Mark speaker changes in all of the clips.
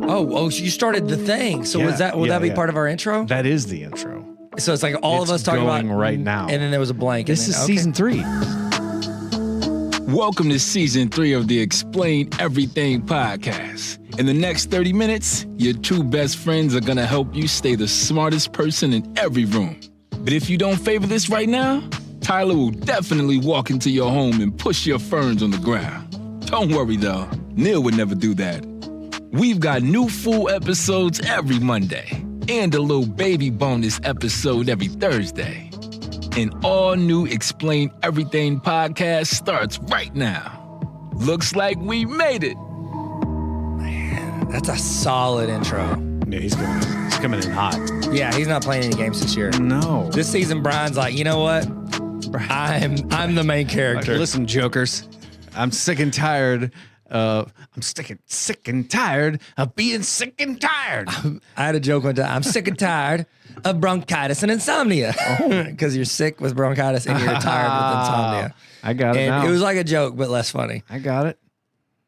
Speaker 1: Oh, so you started the thing. So would that be part of our intro?
Speaker 2: That is the intro.
Speaker 1: So it's like all of us talking about
Speaker 2: right now.
Speaker 1: And then there was a blank.
Speaker 2: This is season 3.
Speaker 3: Welcome to season 3 of the Explain Everything podcast. In the next 30 minutes, your two best friends are gonna help you stay the smartest person in every room. But if you don't favor this right now, Tyler will definitely walk into your home and push your ferns on the ground. Don't worry though, Neil would never do that. We've got new full episodes every Monday and a little baby bonus episode every Thursday. An all-new Explain Everything podcast starts right now. Looks like we made it.
Speaker 1: Man, that's a solid intro.
Speaker 2: Yeah, he's coming in hot.
Speaker 1: Yeah, he's not playing any games this year.
Speaker 2: No.
Speaker 1: This season, Brian's like, you know what? I'm the main character.
Speaker 2: Listen, jokers, I'm sick and tired. Sick and tired of being sick and tired.
Speaker 1: I had a joke one time. I'm sick and tired of bronchitis and insomnia. Because you're sick with bronchitis and you're tired with insomnia.
Speaker 2: I got it now.
Speaker 1: It was like a joke, but less funny.
Speaker 2: I got it.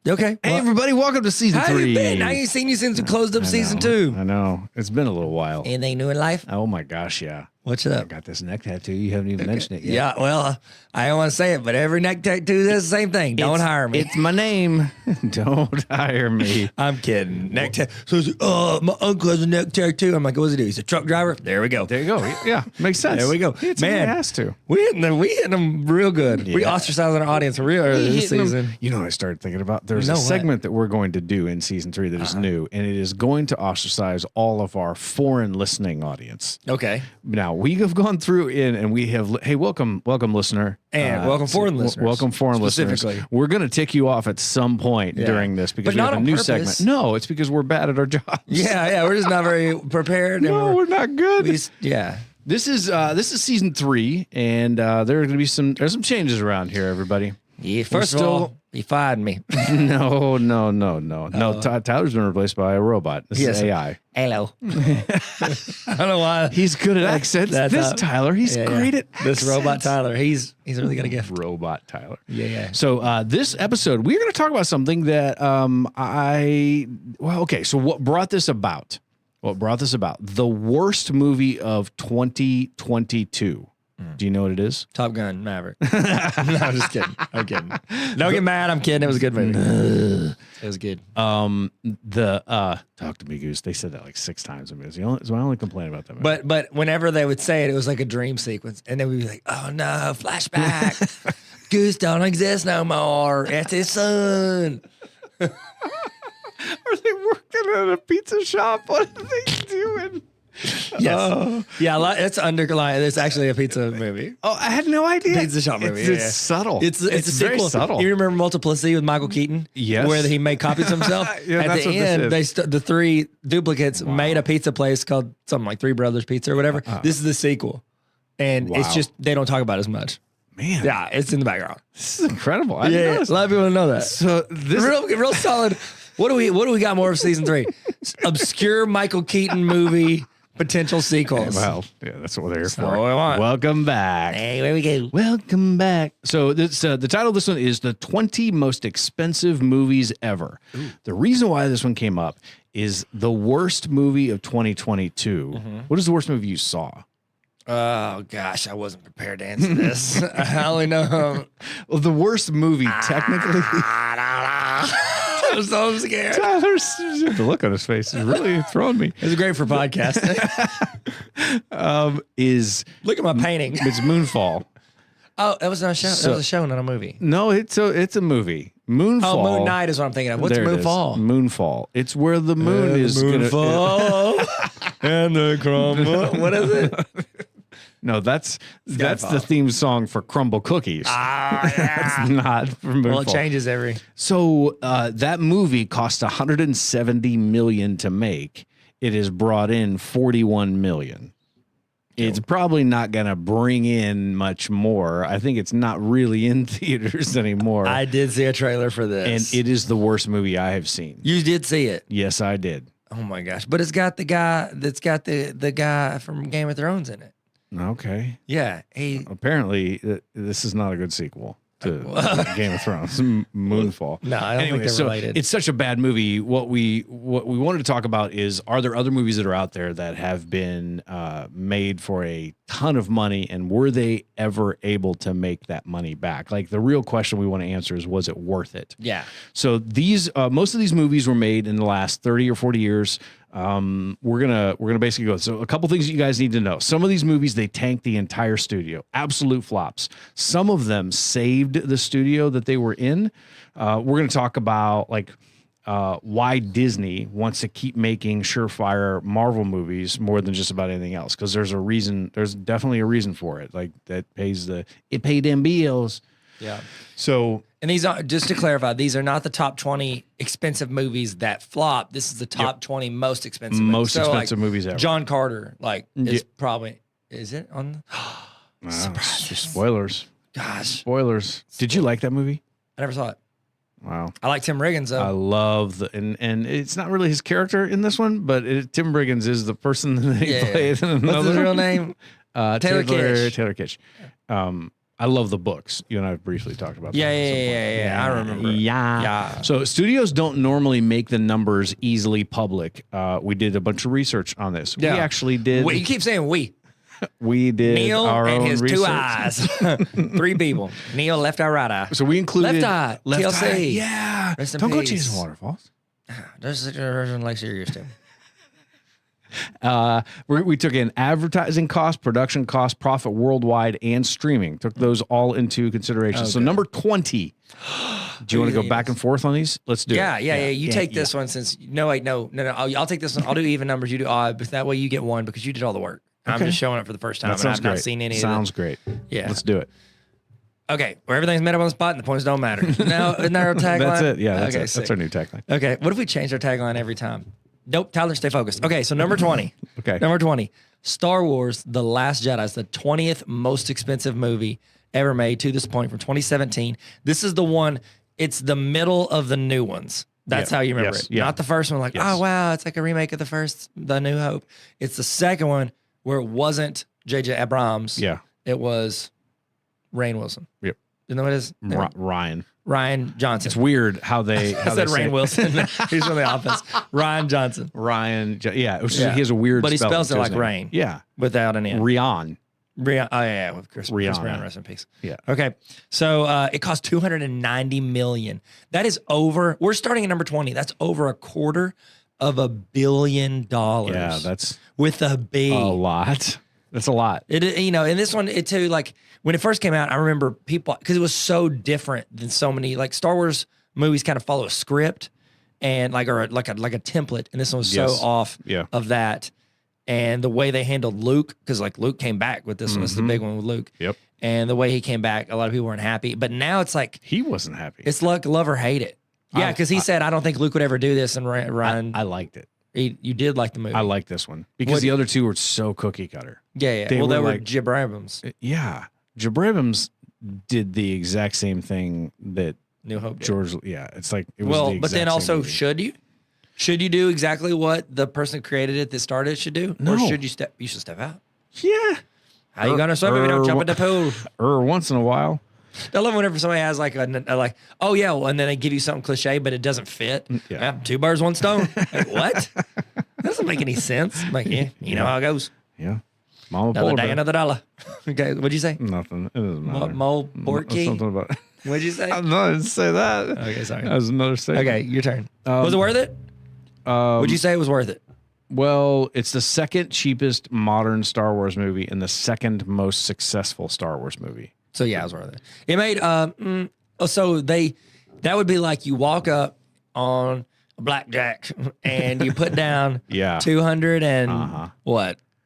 Speaker 1: Okay.
Speaker 2: Hey, everybody, welcome to season 3.
Speaker 1: How you been? I ain't seen you since we closed up season 2.
Speaker 2: I know. It's been a little while.
Speaker 1: Anything new in life?
Speaker 2: Oh, my gosh, yeah.
Speaker 1: What's
Speaker 2: I
Speaker 1: up?
Speaker 2: got this neck tattoo. You haven't even mentioned it yet.
Speaker 1: Yeah, well, I don't want to say it, but every neck tattoo does the same thing. Don't hire me.
Speaker 2: It's my name. Don't hire me.
Speaker 1: I'm kidding. Neck tattoo. So my uncle has a neck tattoo. I'm like, what does he do? He's a truck driver. There we go.
Speaker 2: There you go. Yeah, makes sense.
Speaker 1: There we go.
Speaker 2: Man, has to.
Speaker 1: We hitting them real good. Yeah. We ostracizing our audience real early this season.
Speaker 2: You know what I started thinking about? There's a segment that we're going to do in season 3 that is new, and it is going to ostracize all of our foreign listening audience.
Speaker 1: Okay.
Speaker 2: Now, we have gone through and we have, hey, welcome listener.
Speaker 1: And welcome foreign listeners.
Speaker 2: Welcome foreign listeners. We're going to tick you off at some point during this because we have a new segment. No, it's because we're bad at our jobs.
Speaker 1: Yeah, we're just not very prepared.
Speaker 2: No, we're not good. This is season 3, and there are going to be some changes around here, everybody.
Speaker 1: Yeah, first of all, you fired me.
Speaker 2: No. Tyler's been replaced by a robot. This is AI.
Speaker 1: Hello. I don't know why.
Speaker 2: He's good at accents. Tyler, he's great at accents.
Speaker 1: This robot Tyler, he's really got a gift.
Speaker 2: Robot Tyler.
Speaker 1: Yeah.
Speaker 2: So this episode, we're going to talk about something that so what brought this about? The worst movie of 2022. Do you know what it is?
Speaker 1: Top Gun Maverick. No, I'm just kidding. I'm kidding. Don't get mad. I'm kidding. It was a good movie. It was good.
Speaker 2: Talk to me, Goose. They said that like 6 times. It's my only complaint about that movie.
Speaker 1: But whenever they would say it, it was like a dream sequence, and then we'd be like, "Oh no, flashback! Goose don't exist no more. It's his son."
Speaker 2: Are they working at a pizza shop? What are they doing?
Speaker 1: Yes. It's underlying. It's actually a pizza movie.
Speaker 2: Oh, I had no idea.
Speaker 1: Pizza shop movie.
Speaker 2: It's subtle.
Speaker 1: It's a
Speaker 2: very
Speaker 1: sequel.
Speaker 2: subtle.
Speaker 1: You remember Multiplicity with Michael Keaton?
Speaker 2: Yes.
Speaker 1: Where he made copies of himself? At the end, the 3 duplicates made a pizza place called something like Three Brothers Pizza or whatever. This is the sequel. And it's just, they don't talk about it as much.
Speaker 2: Man.
Speaker 1: Yeah, it's in the background.
Speaker 2: This is incredible.
Speaker 1: A lot of people don't know that.
Speaker 2: So this
Speaker 1: real solid. What do we got more of season 3? Obscure Michael Keaton movie. Potential sequels.
Speaker 2: Well, yeah, that's what they're here for.
Speaker 1: What I want.
Speaker 2: Welcome back.
Speaker 1: Hey, where we go?
Speaker 2: Welcome back. So this, the title of this one is the 20 most expensive movies ever. Ooh. The reason why this one came up is the worst movie of 2022. Mm-hmm. What is the worst movie you saw?
Speaker 1: Oh gosh, I wasn't prepared to answer this. I only know.
Speaker 2: Well, the worst movie technically.
Speaker 1: I don't know. I'm so scared.
Speaker 2: The look on his face is really throwing me.
Speaker 1: It's great for podcasting.
Speaker 2: Look
Speaker 1: at my painting.
Speaker 2: It's Moonfall.
Speaker 1: Oh, that was not a show. That was a show, not a movie.
Speaker 2: No, it's a movie. Moonfall.
Speaker 1: Oh, Moon Knight is what I'm thinking of. What's Moonfall?
Speaker 2: Moonfall. It's where the moon is
Speaker 1: Moonfall and the crumble. What is it?
Speaker 2: No, that's the theme song for Crumble Cookies.
Speaker 1: Ah, yeah.
Speaker 2: That's not for Moonfall.
Speaker 1: Well, it changes every.
Speaker 2: So that movie cost $170 million to make. It has brought in $41 million. It's probably not going to bring in much more. I think it's not really in theaters anymore.
Speaker 1: I did see a trailer for this.
Speaker 2: And it is the worst movie I have seen.
Speaker 1: You did see it?
Speaker 2: Yes, I did.
Speaker 1: Oh, my gosh. But it's got the guy that's got the guy from Game of Thrones in it.
Speaker 2: Okay.
Speaker 1: Yeah.
Speaker 2: Apparently, this is not a good sequel. to Game of Thrones, Moonfall.
Speaker 1: No, I don't think they're related.
Speaker 2: It's such a bad movie. What we wanted to talk about is, are there other movies that are out there that have been made for a ton of money, and were they ever able to make that money back? Like, the real question we want to answer is, was it worth it?
Speaker 1: Yeah.
Speaker 2: So these most of these movies were made in the last 30 or 40 years. We're gonna basically go. So a couple things that you guys need to know. Some of these movies, they tanked the entire studio, absolute flops. Some of them saved the studio that they were in. We're gonna talk about like why Disney wants to keep making surefire Marvel movies more than just about anything else, because there's a reason. There's definitely a reason for it. Like, it paid them bills.
Speaker 1: Yeah.
Speaker 2: So,
Speaker 1: and these are, just to clarify, these are not the top 20 expensive movies that flop. This is the top 20 most expensive
Speaker 2: movies ever.
Speaker 1: John Carter, is probably, is it on?
Speaker 2: Spoilers.
Speaker 1: Gosh.
Speaker 2: Spoilers. Did you like that movie?
Speaker 1: I never saw it.
Speaker 2: Wow.
Speaker 1: I like Tim Riggins, though.
Speaker 2: I love and it's not really his character in this one, but Tim Riggins is the person that he played in another.
Speaker 1: What's his real name? Taylor Kitsch.
Speaker 2: Taylor Kitsch. I love the books. You and I briefly talked about that.
Speaker 1: Yeah. I remember.
Speaker 2: Yeah. So studios don't normally make the numbers easily public. We did a bunch of research on this.
Speaker 1: Yeah.
Speaker 2: We actually did.
Speaker 1: You keep saying we.
Speaker 2: We did
Speaker 1: Neil
Speaker 2: our
Speaker 1: and
Speaker 2: own
Speaker 1: his
Speaker 2: research.
Speaker 1: 2 eyes. 3 people. Neil, left eye, right eye.
Speaker 2: So we included
Speaker 1: left eye. TLC.
Speaker 2: Eye. Yeah.
Speaker 1: Rest in
Speaker 2: Don't go
Speaker 1: peace.
Speaker 2: chasing waterfalls.
Speaker 1: There's a version like serious too.
Speaker 2: We took in advertising cost, production cost, profit worldwide, and streaming. Took those all into consideration. Okay. So number 20. Do you want to go back and forth on these? Let's do it.
Speaker 1: Yeah. You take this one since no. I'll take this one. I'll do even numbers. You do odd, but that way you get 1 because you did all the work. Okay. I'm just showing up for the first time, and I've not seen any.
Speaker 2: Sounds great.
Speaker 1: Yeah,
Speaker 2: let's do it.
Speaker 1: Okay, where everything's made up on the spot and the points don't matter. Now, isn't that our tagline?
Speaker 2: That's it. Yeah, that's
Speaker 1: okay,
Speaker 2: it. That's our new tagline.
Speaker 1: Okay, what if we change our tagline every time? Nope, Tyler, stay focused. Okay, so number 20.
Speaker 2: Okay.
Speaker 1: Number 20. Star Wars: The Last Jedi is the 20th most expensive movie ever made to this point, from 2017. This is the one. It's the middle of the new ones. That's how you remember it. Not the first one, oh wow, it's like a remake of the first, The New Hope. It's the second one where it wasn't J.J. Abrams.
Speaker 2: Yeah.
Speaker 1: It was Rainn Wilson.
Speaker 2: Yep.
Speaker 1: You know what it is? Rian Johnson.
Speaker 2: It's weird how they
Speaker 1: said Rainn Wilson. He's from The Office. Rian Johnson.
Speaker 2: He has a weird
Speaker 1: but he spells it like Rain.
Speaker 2: Yeah.
Speaker 1: Without an N.
Speaker 2: Rian.
Speaker 1: Oh yeah, with Chris Brown, rest in peace.
Speaker 2: Yeah.
Speaker 1: Okay. So it cost $290 million. That is over. We're starting at number 20. That's over $250 million.
Speaker 2: Yeah, that's
Speaker 1: with a B.
Speaker 2: A lot. That's a lot.
Speaker 1: And this one, it too, like when it first came out, I remember people, because it was so different than so many, like Star Wars movies kind of follow a script and like a template, and this one was so off of that. And the way they handled Luke, because like Luke came back with this one, it's the big one with Luke.
Speaker 2: Yep.
Speaker 1: And the way he came back, a lot of people weren't happy. But now it's like
Speaker 2: he wasn't happy.
Speaker 1: It's like love or hate it. Yeah, because he said, "I don't think Luke would ever do this." And Ryan,
Speaker 2: I liked it.
Speaker 1: You did like the movie.
Speaker 2: I like this one because the other two were so cookie cutter.
Speaker 1: Yeah. They were Jib Abrams.
Speaker 2: Yeah, Jib Abrams did the exact same thing that
Speaker 1: New Hope did.
Speaker 2: George. Yeah, it's like it was.
Speaker 1: But then also, should you? Should you do exactly what the person who created it that started it should do?
Speaker 2: No.
Speaker 1: Or should you step? You should step out.
Speaker 2: Yeah.
Speaker 1: How you gonna swim if you don't jump in the pool?
Speaker 2: Or once in a while.
Speaker 1: I love whenever somebody has like oh yeah, well, and then they give you something cliche, but it doesn't fit. Yeah. 2 birds, 1 stone. Like, what? That doesn't make any sense. I'm like, you know how it goes.
Speaker 2: Yeah. Mama
Speaker 1: another day, another dollar. Okay, what'd you say?
Speaker 2: Nothing. It doesn't matter.
Speaker 1: Mole porky.
Speaker 2: Something about.
Speaker 1: What'd you say?
Speaker 2: I didn't say that.
Speaker 1: Okay, sorry.
Speaker 2: That was another statement.
Speaker 1: Okay, your turn. Was it worth it? Would you say it was worth it?
Speaker 2: Well, it's the second cheapest modern Star Wars movie and the second most successful Star Wars movie.
Speaker 1: So yeah, it was worth it. It made that would be like you walk up on a blackjack and you put down 200 and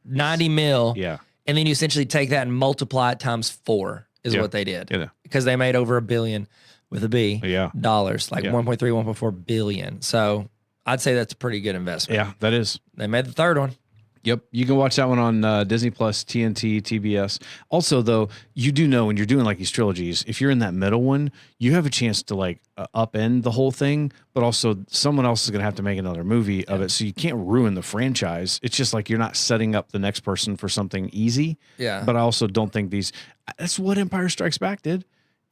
Speaker 1: 90 mil.
Speaker 2: Yeah.
Speaker 1: And then you essentially take that and multiply it times 4 is what they did.
Speaker 2: Yeah.
Speaker 1: Because they made over $1 billion with a B dollars, like 1.3, 1.4 billion. So I'd say that's a pretty good investment.
Speaker 2: Yeah, that is.
Speaker 1: They made the third one.
Speaker 2: Yep. You can watch that one on Disney Plus, TNT, TBS. Also, though, you do know when you're doing like these trilogies, if you're in that middle one, you have a chance to like upend the whole thing, but also someone else is going to have to make another movie of it. So you can't ruin the franchise. It's just like you're not setting up the next person for something easy.
Speaker 1: Yeah.
Speaker 2: But I also don't think that's what Empire Strikes Back did.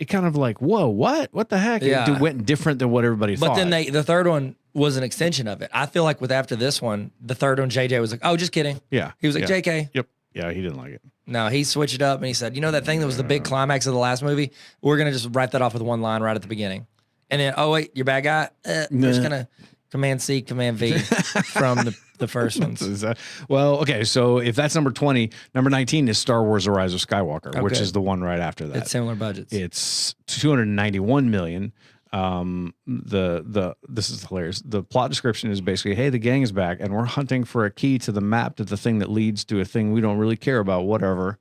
Speaker 2: it kind of like, whoa, what the heck?
Speaker 1: Yeah.
Speaker 2: It went different than what everybody thought.
Speaker 1: But then the third one was an extension of it. I feel like after this one, the third one, JJ was like, oh, just kidding.
Speaker 2: Yeah.
Speaker 1: He was like, JK.
Speaker 2: Yep. Yeah, he didn't like it.
Speaker 1: No, he switched it up and he said, that thing that was the big climax of the last movie? We're going to just write that off with one line right at the beginning. And then, oh, wait, you're bad guy? We're just going to Command-C, Command-V from the first ones.
Speaker 2: Well, okay, so if that's number 20, number 19 is Star Wars: The Rise of Skywalker, which is the one right after that.
Speaker 1: It's similar budgets.
Speaker 2: It's 291 million. This is hilarious. The plot description is basically, hey, the gang is back and we're hunting for a key to the map to the thing that leads to a thing we don't really care about, whatever.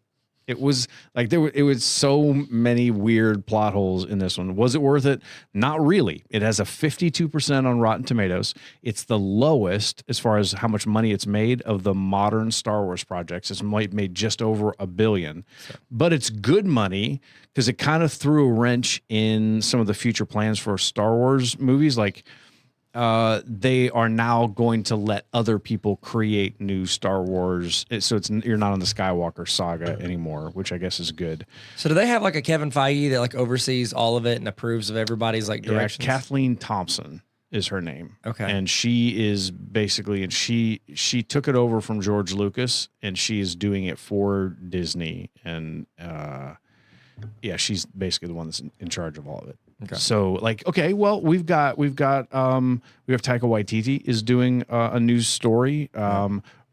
Speaker 2: It was like it was so many weird plot holes in this one. Was it worth it? Not really. It has a 52% on Rotten Tomatoes. It's the lowest as far as how much money it's made of the modern Star Wars projects. It's made just over $1 billion, but it's good money because it kind of threw a wrench in some of the future plans for Star Wars movies. Like they are now going to let other people create new Star Wars. So you're not on the Skywalker saga anymore, which I guess is good.
Speaker 1: So do they have like a Kevin Feige that like oversees all of it and approves of everybody's like directions?
Speaker 2: Yeah, Kathleen Thompson is her name.
Speaker 1: Okay.
Speaker 2: And she is basically, and she took it over from George Lucas and she is doing it for Disney. And she's basically the one that's in charge of all of it. Okay. So well, we have Taika Waititi is doing a new story.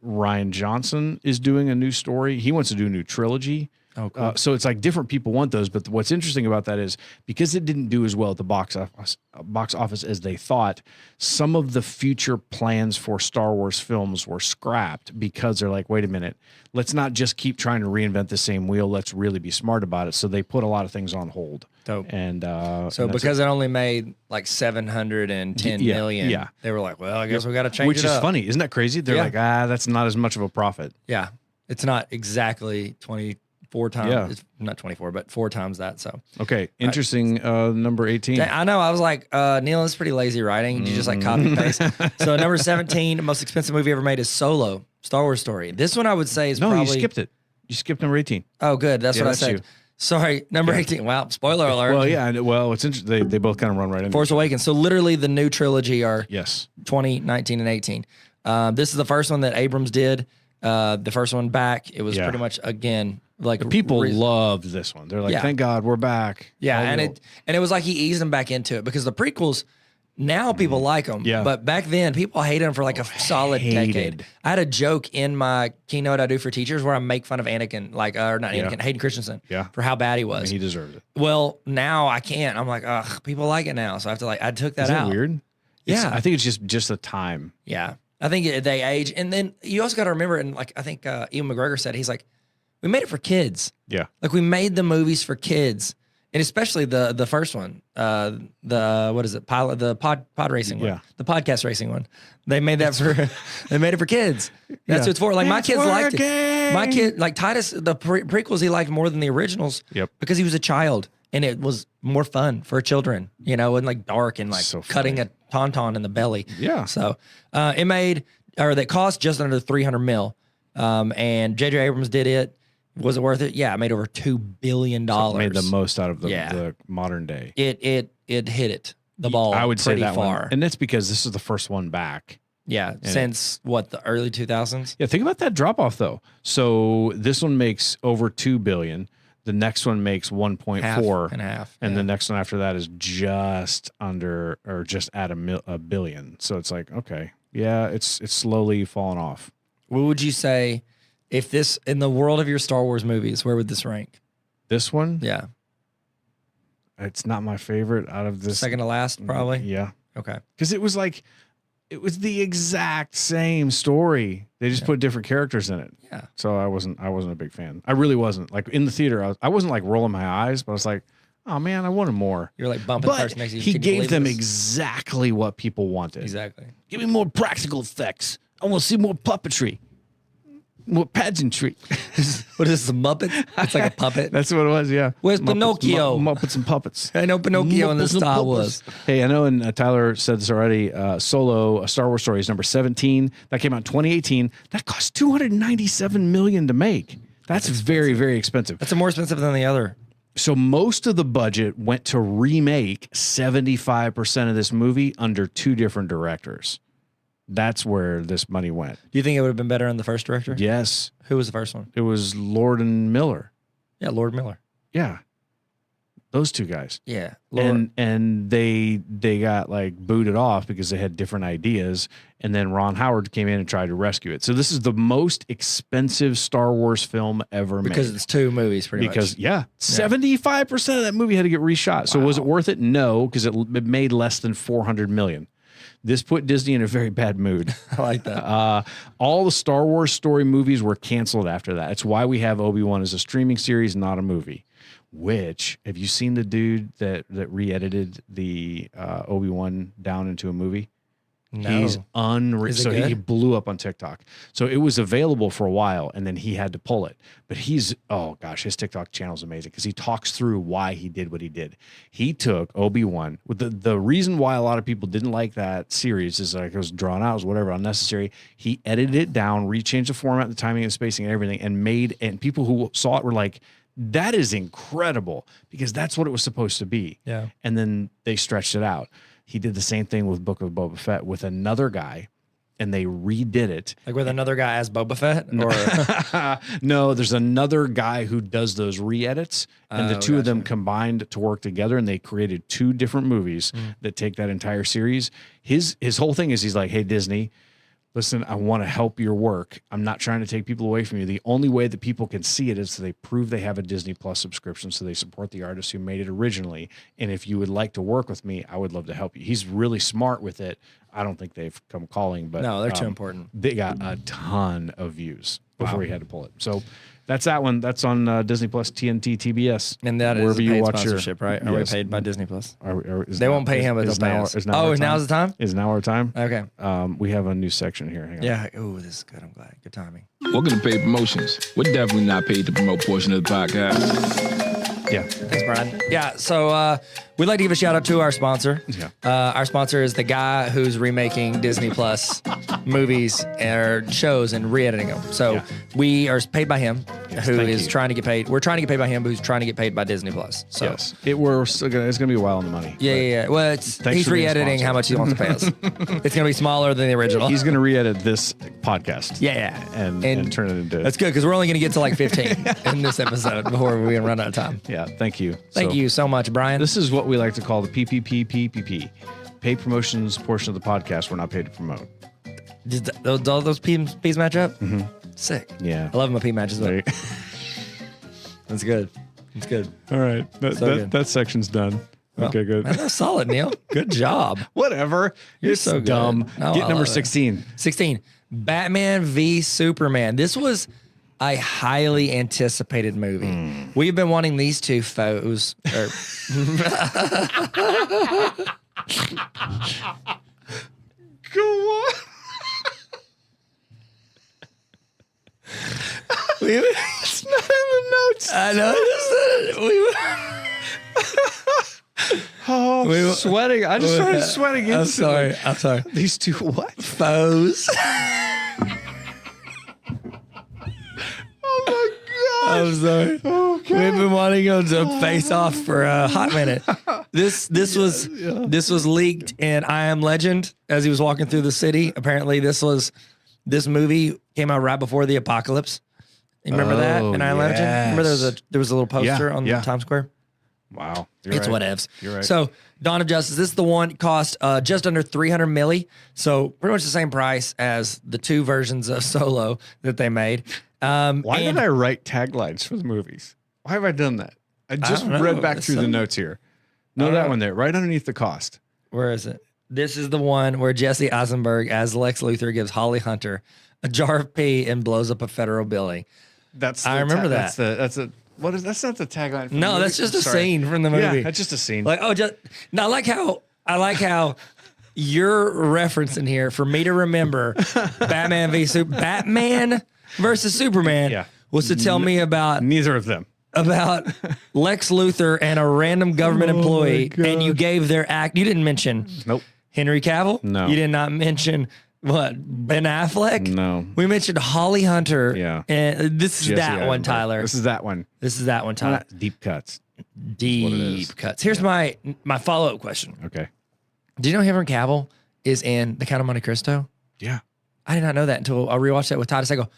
Speaker 2: Ryan Johnson is doing a new story. He wants to do a new trilogy. Oh, cool. So it's like different people want those. But what's interesting about that is because it didn't do as well at the box office as they thought, some of the future plans for Star Wars films were scrapped because they're like, wait a minute, let's not just keep trying to reinvent the same wheel. Let's really be smart about it. So they put a lot of things on hold.
Speaker 1: Dope.
Speaker 2: And
Speaker 1: because it only made like 710 million, they were like, well, I guess we got to change it up.
Speaker 2: Which is funny. Isn't that crazy? They're like, that's not as much of a profit.
Speaker 1: Yeah. It's not exactly 24 times. Yeah. It's not 24, but 4 times that. So,
Speaker 2: okay. Interesting. Number 18.
Speaker 1: I know. I was like, Neil, it's pretty lazy writing. You just like copy paste. So number 17, the most expensive movie ever made is Solo, Star Wars story. This one I would say is probably.
Speaker 2: No, you skipped it. You skipped number 18.
Speaker 1: Oh, good. That's what I said. You. Sorry, number 18. Wow, spoiler alert.
Speaker 2: Well, yeah. Well, it's interesting. They both kind of run right into
Speaker 1: Force Awakens. So literally the new trilogy are
Speaker 2: 20,
Speaker 1: 19, and 18. This is the first one that Abrams did. The first one back, it was pretty much again like
Speaker 2: people loved this one. They're like, thank God we're back.
Speaker 1: Yeah, and it was like he eased them back into it because the prequels now people like them. Yeah, but back then people hated them for like a solid decade. I had a joke in my keynote I do for teachers where I make fun of Anakin, Hayden Christensen, for how bad he was.
Speaker 2: I mean, he deserved it.
Speaker 1: Well, now I can't. I'm like, ugh, people like it now, so I have to I took that out.
Speaker 2: Is that weird?
Speaker 1: Yeah,
Speaker 2: I think it's just the time.
Speaker 1: Yeah. I think they age. And then you also got to remember, and like I think Ewan McGregor said, he's like, we made it for kids.
Speaker 2: Yeah.
Speaker 1: Like we made the movies for kids. And especially the first one, what is it? The pod racing one. Yeah. The podcast racing one. They made that they made it for kids. That's what it's for. Like my kids liked it. My kid, like Titus, the prequels he liked more than the originals.
Speaker 2: Yep.
Speaker 1: Because he was a child and it was more fun for children, and like dark and like cutting a tauntaun in the belly.
Speaker 2: Yeah.
Speaker 1: So that cost just under 300 mil. And J.J. Abrams did it. Was it worth it? Yeah, it made over $2 billion. So
Speaker 2: it made the most out of the modern day.
Speaker 1: It hit the ball. I would say that far,
Speaker 2: one. And that's because this is the first one back.
Speaker 1: Yeah, since the early 2000s.
Speaker 2: Yeah, think about that drop off though. So this one makes over $2 billion. The next one makes 1.4
Speaker 1: and a half,
Speaker 2: and the next one after that is just under or just at a billion. So it's like, okay, yeah, it's slowly falling off.
Speaker 1: What would you say? If this, in the world of your Star Wars movies, where would this rank?
Speaker 2: This one?
Speaker 1: Yeah.
Speaker 2: It's not my favorite out of this.
Speaker 1: Second to last, probably?
Speaker 2: Yeah.
Speaker 1: Okay.
Speaker 2: Because it was the exact same story. They just put different characters in it.
Speaker 1: Yeah.
Speaker 2: So I wasn't a big fan. I really wasn't. Like in the theater, I wasn't like rolling my eyes, but I was like, oh man, I wanted more.
Speaker 1: You're like bumping the person next to you.
Speaker 2: He gave them exactly what people wanted.
Speaker 1: Exactly.
Speaker 2: Give me more practical effects. I want to see more puppetry. More pageantry.
Speaker 1: What is this, the Muppet? It's like a puppet.
Speaker 2: That's what it was, yeah.
Speaker 1: Where's Pinocchio?
Speaker 2: Muppets and puppets.
Speaker 1: I know Pinocchio in the Star Wars.
Speaker 2: Hey, I know, and Tyler said this already, Solo, A Star Wars Story is number 17. That came out in 2018. That cost $297 million to make. That's very, very expensive.
Speaker 1: That's more expensive than the other
Speaker 2: So most of the budget went to remake 75% of this movie under 2 different directors. That's where this money went.
Speaker 1: Do you think it would have been better in the first director?
Speaker 2: Yes.
Speaker 1: Who was the first one?
Speaker 2: It was Lord and Miller.
Speaker 1: Yeah, Lord Miller.
Speaker 2: Yeah. Those 2 guys.
Speaker 1: Yeah. Lord.
Speaker 2: And they got like booted off because they had different ideas. And then Ron Howard came in and tried to rescue it. So this is the most expensive Star Wars film ever made.
Speaker 1: Because it's 2 movies, pretty much.
Speaker 2: Because 75% of that movie had to get reshot. So was it worth it? No, because it made less than $400 million. This put Disney in a very bad mood.
Speaker 1: I like that.
Speaker 2: All the Star Wars story movies were canceled after that. It's why we have Obi-Wan as a streaming series, not a movie. Which, have you seen the dude that re-edited the Obi-Wan down into a movie?
Speaker 1: No.
Speaker 2: He's unreal. So
Speaker 1: good?
Speaker 2: he blew up on TikTok. So it was available for a while, and then he had to pull it. But his TikTok channel is amazing because he talks through why he did what he did. He took Obi-Wan. The reason why a lot of people didn't like that series is like it was drawn out, it was whatever, unnecessary. He edited it down, rechanged the format, the timing, and spacing, and everything, and people who saw it were like, that is incredible because that's what it was supposed to be.
Speaker 1: Yeah.
Speaker 2: And then they stretched it out. He did the same thing with Book of Boba Fett with another guy, and they redid it.
Speaker 1: Like with another guy as Boba Fett? Or
Speaker 2: No, there's another guy who does those re-edits, and the 2 of them combined to work together, and they created 2 different movies that take that entire series. His whole thing is he's like, hey, Disney, listen, I want to help your work. I'm not trying to take people away from you. The only way that people can see it is so they prove they have a Disney Plus subscription, so they support the artists who made it originally. And if you would like to work with me, I would love to help you. He's really smart with it. I don't think they've come calling, but
Speaker 1: no, they're too important.
Speaker 2: They got a ton of views before he had to pull it. So that's that one. That's on Disney Plus, TNT, TBS.
Speaker 1: And that is
Speaker 2: wherever
Speaker 1: a
Speaker 2: you
Speaker 1: paid
Speaker 2: watch
Speaker 1: sponsorship, right? Are
Speaker 2: Yes.
Speaker 1: we paid by Disney Plus?
Speaker 2: They
Speaker 1: won't pay him, but they'll pay us. Now's the time?
Speaker 2: Is now our time?
Speaker 1: Okay.
Speaker 2: We have a new section here. Hang on.
Speaker 1: Yeah. Oh, this is good. I'm glad. Good timing.
Speaker 3: Welcome to Paid Promotions. We're definitely not paid to promote portion of the podcast.
Speaker 2: Yeah.
Speaker 1: Thanks, Brian. Yeah, so we'd like to give a shout out to our sponsor.
Speaker 2: Yeah.
Speaker 1: Our sponsor is the guy who's remaking Disney Plus movies or shows and re-editing them. So we are paid by him, who is trying to get paid. We're trying to get paid by him, but who's trying to get paid by Disney Plus. So
Speaker 2: yes. It's going to be a while on the money.
Speaker 1: Yeah. Well, he's re-editing how much he wants to pay us. It's going to be smaller than the original.
Speaker 2: He's going to re-edit this podcast.
Speaker 1: Yeah.
Speaker 2: And turn it into.
Speaker 1: That's good because we're only going to get to like 15 in this episode before we run out of time.
Speaker 2: Yeah. Thank you.
Speaker 1: Thank you so much, Brian.
Speaker 2: This is what we like to call the PPP. Paid promotions portion of the podcast we're not paid to promote.
Speaker 1: Did all those P's match up? Mm-hmm. Sick.
Speaker 2: Yeah.
Speaker 1: I love my P matches. That's good. It's good.
Speaker 2: All right. That section's done.
Speaker 1: Well,
Speaker 2: okay, good.
Speaker 1: Man, that was solid, Neil. Good job.
Speaker 2: Whatever.
Speaker 1: You're
Speaker 2: It's
Speaker 1: so
Speaker 2: dumb.
Speaker 1: good. No,
Speaker 2: Get
Speaker 1: I
Speaker 2: number
Speaker 1: love it.
Speaker 2: 16.
Speaker 1: 16. Batman v Superman. This was a highly anticipated movie. We've been wanting these two foes.
Speaker 2: Go on. It's not in the notes.
Speaker 1: I know.
Speaker 2: Oh, sweating. I just started sweating instantly.
Speaker 1: I'm sorry.
Speaker 2: These two what?
Speaker 1: Foes.
Speaker 2: Oh my god.
Speaker 1: I'm sorry.
Speaker 2: Okay.
Speaker 1: We've been wanting them to face off for a hot minute. This was leaked in I Am Legend as he was walking through the city. Apparently, this movie came out right before the apocalypse. You remember that in I Am Legend? Remember there was a little poster on Times Square?
Speaker 2: Wow.
Speaker 1: It's
Speaker 2: right.
Speaker 1: whatevs.
Speaker 2: You're right.
Speaker 1: So Dawn of Justice, this is the one cost just under $300 million. So pretty much the same price as the 2 versions of Solo that they made.
Speaker 2: Why did I write taglines for the movies? Why have I done that? I just read back through the notes here. No, that one there, right underneath the cost.
Speaker 1: Where is it? This is the one where Jesse Eisenberg as Lex Luthor gives Holly Hunter a jar of pee and blows up a federal building.
Speaker 2: I remember that. That's not the tagline.
Speaker 1: No,
Speaker 2: the
Speaker 1: that's just a
Speaker 2: Sorry.
Speaker 1: scene from the movie.
Speaker 2: Yeah, that's just a scene.
Speaker 1: Like, I like how you're referencing here for me to remember Batman versus Superman was to tell me about
Speaker 2: neither of them.
Speaker 1: About Lex Luthor and a random government employee, and you gave their act. You didn't mention Henry Cavill.
Speaker 2: No,
Speaker 1: you did not mention what Ben Affleck.
Speaker 2: No,
Speaker 1: we mentioned Holly Hunter.
Speaker 2: Yeah,
Speaker 1: and this is
Speaker 2: Jesse
Speaker 1: that one,
Speaker 2: Eisenberg.
Speaker 1: Tyler.
Speaker 2: This is that one.
Speaker 1: This is that one, Tyler.
Speaker 2: Deep cuts.
Speaker 1: Deep cuts. Here's my follow-up question.
Speaker 2: Okay.
Speaker 1: Do you know Henry Cavill is in The Count of Monte Cristo?
Speaker 2: Yeah.
Speaker 1: I did not know that until I rewatched that with Titus. I go,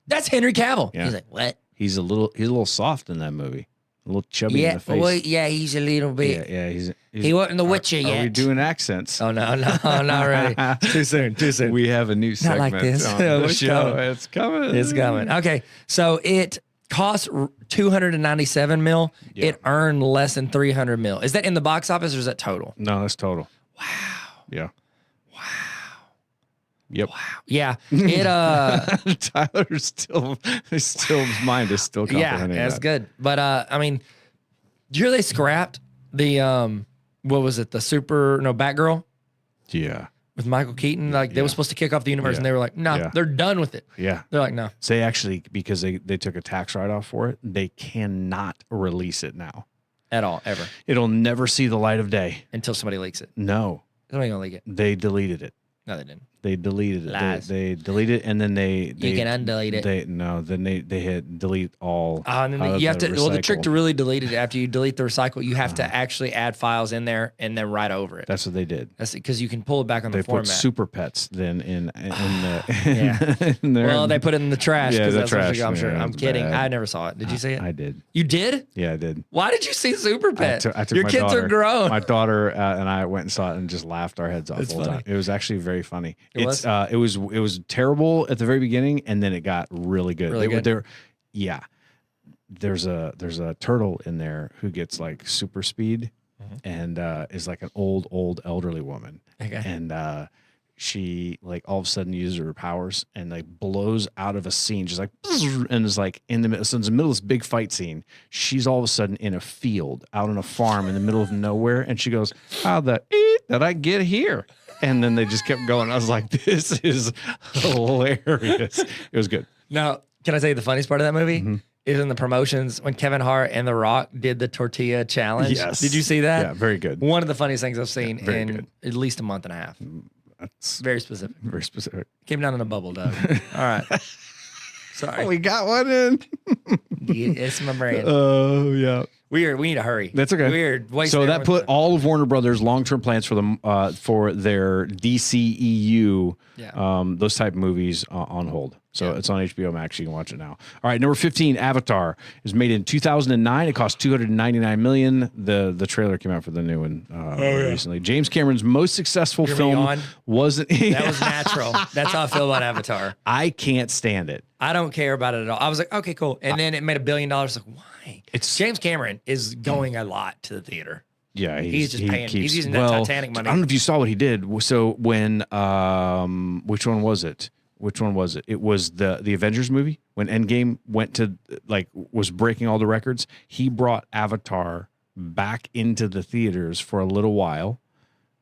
Speaker 1: that's Henry Cavill.
Speaker 2: Yeah.
Speaker 1: He's like, what?
Speaker 2: He's a little soft in that movie. A little chubby in the face.
Speaker 1: Well, yeah, he's a little bit.
Speaker 2: Yeah,
Speaker 1: He wasn't The Witcher yet.
Speaker 2: Are we doing accents?
Speaker 1: Oh, no, not ready. Too soon.
Speaker 2: We have a new
Speaker 1: Not
Speaker 2: segment
Speaker 1: like this.
Speaker 2: on the
Speaker 1: It's
Speaker 2: show.
Speaker 1: coming.
Speaker 2: It's coming.
Speaker 1: It's coming. Okay, so it cost 297 mil.
Speaker 2: Yeah.
Speaker 1: It earned less than 300 mil. Is that in the box office or is that total?
Speaker 2: No, that's total.
Speaker 1: Wow.
Speaker 2: Yeah.
Speaker 1: Wow.
Speaker 2: Yep.
Speaker 1: Wow. Yeah. It
Speaker 2: Tyler's still his mind is still comprehending
Speaker 1: that's
Speaker 2: that.
Speaker 1: good. But I mean, did you hear they scrapped the what was it? The Batgirl
Speaker 2: Yeah.
Speaker 1: with Michael Keaton? Like they were supposed to kick off the universe and they were like, no, they're done with it.
Speaker 2: Yeah.
Speaker 1: They're like, no.
Speaker 2: So they actually, because they took a tax write-off for it, they cannot release it now.
Speaker 1: At all, ever.
Speaker 2: It'll never see the light of day.
Speaker 1: Until somebody leaks it.
Speaker 2: No.
Speaker 1: Somebody gonna leak it.
Speaker 2: They deleted it.
Speaker 1: No, they didn't.
Speaker 2: They deleted it.
Speaker 1: Lies.
Speaker 2: They deleted it, and then they
Speaker 1: You can undelete it.
Speaker 2: Then they hit delete all.
Speaker 1: And then you have to. Well, the trick to really delete it after you delete the recycle, you have to actually add files in there and then write over it.
Speaker 2: That's what they did.
Speaker 1: That's because you can pull it back on the
Speaker 2: They
Speaker 1: format.
Speaker 2: put super pets then in the
Speaker 1: Yeah.
Speaker 2: in there.
Speaker 1: Well, they put it in the trash
Speaker 2: Yeah,
Speaker 1: because
Speaker 2: the
Speaker 1: that's what
Speaker 2: trash.
Speaker 1: I'm sure.
Speaker 2: Yeah,
Speaker 1: I'm
Speaker 2: it's
Speaker 1: kidding.
Speaker 2: bad.
Speaker 1: I never saw it. Did you see it?
Speaker 2: I did.
Speaker 1: You did?
Speaker 2: Yeah, I did.
Speaker 1: Why did you see Super Pet?
Speaker 2: I took
Speaker 1: Your
Speaker 2: my
Speaker 1: kids
Speaker 2: daughter,
Speaker 1: are grown.
Speaker 2: My daughter and I went and saw it and just laughed our heads off
Speaker 1: It's
Speaker 2: the whole
Speaker 1: funny.
Speaker 2: time. It was actually very funny.
Speaker 1: It
Speaker 2: It was terrible at the very beginning, and then it got really good.
Speaker 1: Really good?
Speaker 2: There's a turtle in there who gets like super speed, and is like an old elderly woman.
Speaker 1: Okay.
Speaker 2: And she like all of a sudden uses her powers and like blows out of a scene, just like and is like in the middle. So in the middle of this big fight scene, she's all of a sudden in a field out on a farm in the middle of nowhere, and she goes, "How the did I get here?" And then they just kept going. I was like, "This is hilarious." It was good.
Speaker 1: Now, can I tell you the funniest part of that movie? Is in the promotions when Kevin Hart and The Rock did the tortilla challenge.
Speaker 2: Yes.
Speaker 1: Did you see that?
Speaker 2: Yeah, very good.
Speaker 1: One of the funniest things I've seen
Speaker 2: very
Speaker 1: in
Speaker 2: good.
Speaker 1: at least a month and a half.
Speaker 2: That's
Speaker 1: Very specific.
Speaker 2: very specific.
Speaker 1: Came down in a bubble, Doug. All right. Sorry.
Speaker 2: We got one in.
Speaker 1: It's my brain.
Speaker 2: Oh yeah.
Speaker 1: We need to hurry.
Speaker 2: That's okay.
Speaker 1: Weird.
Speaker 2: So that put all of Warner Brothers' long-term plans for them for their DCEU, those type of movies on hold. So it's on HBO Max. You can watch it now. All right, number 15, Avatar is made in 2009. It cost $299 million. The trailer came out for the new one recently. James Cameron's most successful film wasn't.
Speaker 1: That was natural. That's how I feel about Avatar.
Speaker 2: I can't stand it.
Speaker 1: I don't care about it at all. I was like, okay, cool. And then it made $1 billion. Like, why?
Speaker 2: It's
Speaker 1: James Cameron is going a lot to the theater.
Speaker 2: Yeah,
Speaker 1: he's just paying. He's using that Titanic money.
Speaker 2: I don't know if you saw what he did. So when which one was it? It was the Avengers movie when Endgame went to was breaking all the records. He brought Avatar back into the theaters for a little while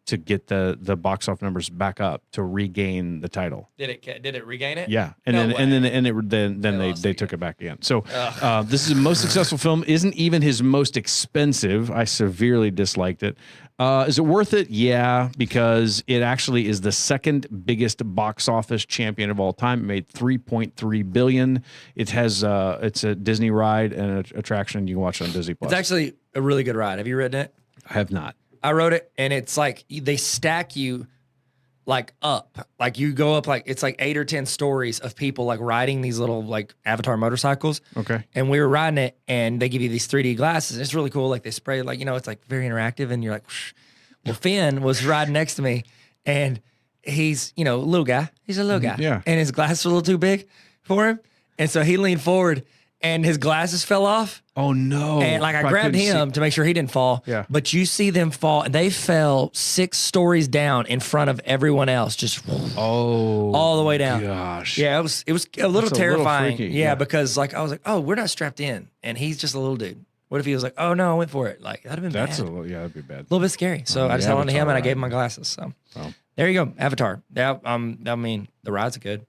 Speaker 2: to get the box office numbers back up to regain the title.
Speaker 1: Did it regain it?
Speaker 2: Yeah, and then they took it back again. So this is the most successful film. Isn't even his most expensive. I severely disliked it. Is it worth it? Yeah, because it actually is the second biggest box office champion of all time. It made $3.3 billion. It has it's a Disney ride and an attraction. You can watch it on Disney Plus.
Speaker 1: It's actually a really good ride. Have you ridden it?
Speaker 2: I have not.
Speaker 1: I rode it, and it's like they stack you like up. Like you go up it's like 8 or 10 stories of people like riding these little like Avatar motorcycles.
Speaker 2: Okay.
Speaker 1: And we were riding it, and they give you these 3D glasses. And it's really cool. Like they spray it's like very interactive, and you're like, whoosh. Well, Finn was riding next to me, and he's a little guy. He's a little guy.
Speaker 2: Yeah.
Speaker 1: And his glasses were a little too big for him, and so he leaned forward, and his glasses fell off.
Speaker 2: Oh no!
Speaker 1: And I grabbed him to make sure he didn't fall.
Speaker 2: Yeah.
Speaker 1: But you see them fall, and they fell 6 stories down in front of everyone else, just all the way down.
Speaker 2: Gosh.
Speaker 1: Yeah, it was a little
Speaker 2: That's
Speaker 1: terrifying.
Speaker 2: freaky,
Speaker 1: yeah,
Speaker 2: yeah.
Speaker 1: because I was like, oh, we're not strapped in, and he's just a little dude. What if he was like, oh no, I went for it? Like that'd have been bad.
Speaker 2: That'd be bad.
Speaker 1: A little bit scary. So I just held on to him, and I gave him my glasses. So there you go, Avatar. Yeah, I mean the ride's good.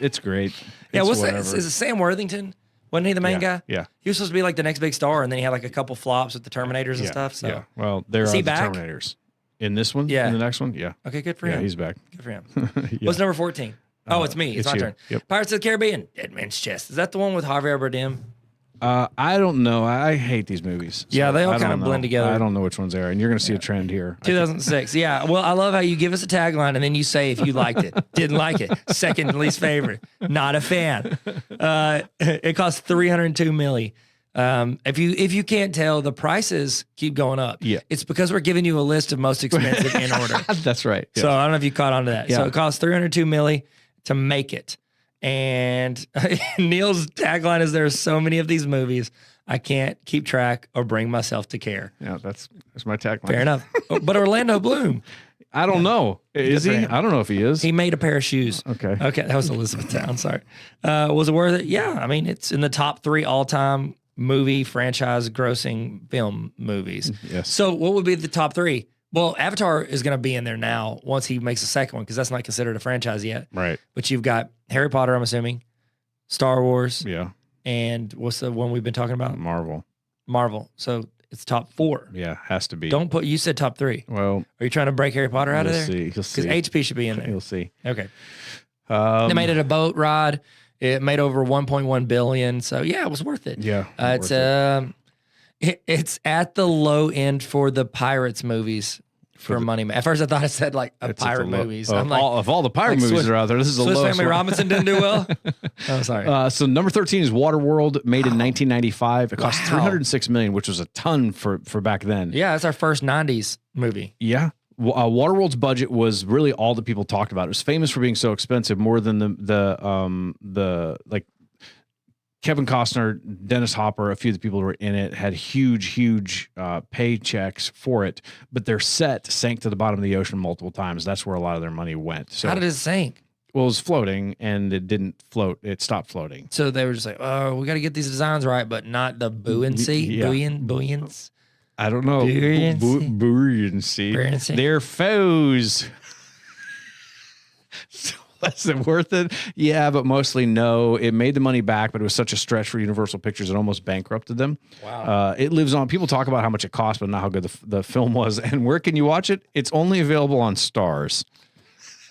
Speaker 2: It's great.
Speaker 1: Yeah,
Speaker 2: It's
Speaker 1: what's that?
Speaker 2: whatever.
Speaker 1: Is it Sam Worthington? Wasn't he the main guy?
Speaker 2: Yeah.
Speaker 1: He was supposed to be like the next big star, and then he had like a couple flops with the Terminators and stuff. So
Speaker 2: yeah. Well, there
Speaker 1: Is
Speaker 2: are
Speaker 1: he
Speaker 2: the
Speaker 1: back?
Speaker 2: Terminators. In this one?
Speaker 1: Yeah.
Speaker 2: In the next one? Yeah.
Speaker 1: okay, good for
Speaker 2: Yeah,
Speaker 1: him.
Speaker 2: he's back.
Speaker 1: Good for him.
Speaker 2: Yeah.
Speaker 1: What's number 14? Oh, it's me. It's my
Speaker 2: you.
Speaker 1: turn.
Speaker 2: Yep.
Speaker 1: Pirates of the Caribbean. Dead Man's Chest. Is that the one with Javier Bardem?
Speaker 2: I don't know. I hate these movies.
Speaker 1: Yeah, they all
Speaker 2: I
Speaker 1: kind
Speaker 2: don't
Speaker 1: of
Speaker 2: know.
Speaker 1: blend together.
Speaker 2: I don't know which ones they are, and you're going to see a trend here.
Speaker 1: 2006. Yeah. Well, I love how you give us a tagline and then you say if you liked it, didn't like it, second least favorite, not a fan. It cost $302 million. If you can't tell, the prices keep going up.
Speaker 2: Yeah.
Speaker 1: It's because we're giving you a list of most expensive in order.
Speaker 2: That's right. Yes.
Speaker 1: So I don't know if you caught on to that.
Speaker 2: Yeah.
Speaker 1: So it cost $302 million to make it. And Neil's tagline is, there are so many of these movies, I can't keep track or bring myself to care.
Speaker 2: Yeah, that's my tagline.
Speaker 1: Fair enough. But Orlando Bloom,
Speaker 2: I don't know. Is
Speaker 1: Good
Speaker 2: he?
Speaker 1: for him.
Speaker 2: I don't know if he is.
Speaker 1: he made a pair of shoes.
Speaker 2: Okay.
Speaker 1: Okay, that was Elizabethtown. Sorry. Was it worth it? Yeah. I mean, it's in the top 3 all-time movie franchise grossing film movies.
Speaker 2: Yes.
Speaker 1: So what would be the top 3? Well, Avatar is going to be in there now once he makes a second one because that's not considered a franchise yet.
Speaker 2: Right.
Speaker 1: But you've got Harry Potter, I'm assuming, Star Wars,
Speaker 2: Yeah.
Speaker 1: and what's the one we've been talking about?
Speaker 2: Marvel.
Speaker 1: Marvel. So it's top 4.
Speaker 2: Yeah, has to be.
Speaker 1: You said top 3.
Speaker 2: Well,
Speaker 1: Are you trying to break Harry Potter out of
Speaker 2: you'll
Speaker 1: there?
Speaker 2: see. You'll
Speaker 1: Because
Speaker 2: see.
Speaker 1: HP should be in there.
Speaker 2: You'll see.
Speaker 1: Okay. They made it a boat ride. It made over 1.1 billion. So yeah, it was worth it.
Speaker 2: Yeah.
Speaker 1: It's at the low end for the Pirates movies for money. At first I thought it said like
Speaker 2: It's at
Speaker 1: pirate
Speaker 2: the low-
Speaker 1: movies.
Speaker 2: Of
Speaker 1: I'm like,
Speaker 2: all the pirate
Speaker 1: like
Speaker 2: movies
Speaker 1: Swiss-
Speaker 2: that are out there, this is the
Speaker 1: Swiss
Speaker 2: lowest
Speaker 1: Family
Speaker 2: one.
Speaker 1: Robinson didn't do well. Oh, sorry.
Speaker 2: So number 13 is Waterworld, made in 1995. It cost
Speaker 1: Wow.
Speaker 2: $306 million, which was a ton for back then.
Speaker 1: Yeah, it's our first 90s movie.
Speaker 2: Yeah. Waterworld's budget was really all that people talked about. It was famous for being so expensive, more than the like Kevin Costner, Dennis Hopper, a few of the people who were in it had huge paychecks for it, but their set sank to the bottom of the ocean multiple times. That's where a lot of their money went. So
Speaker 1: How did it sink?
Speaker 2: well, it was floating and it didn't float. It stopped floating.
Speaker 1: So they were just like, oh, we got to get these designs right, but not the buoyancy.
Speaker 2: Yeah.
Speaker 1: Buoyance.
Speaker 2: I don't know.
Speaker 1: Buoyancy.
Speaker 2: Buoyancy.
Speaker 1: Buoyancy.
Speaker 2: They're foes. So was it worth it? Yeah, but mostly no. It made the money back, but it was such a stretch for Universal Pictures, it almost bankrupted them.
Speaker 1: Wow.
Speaker 2: It lives on. People talk about how much it cost, but not how good the film was. And where can you watch it? It's only available on Stars.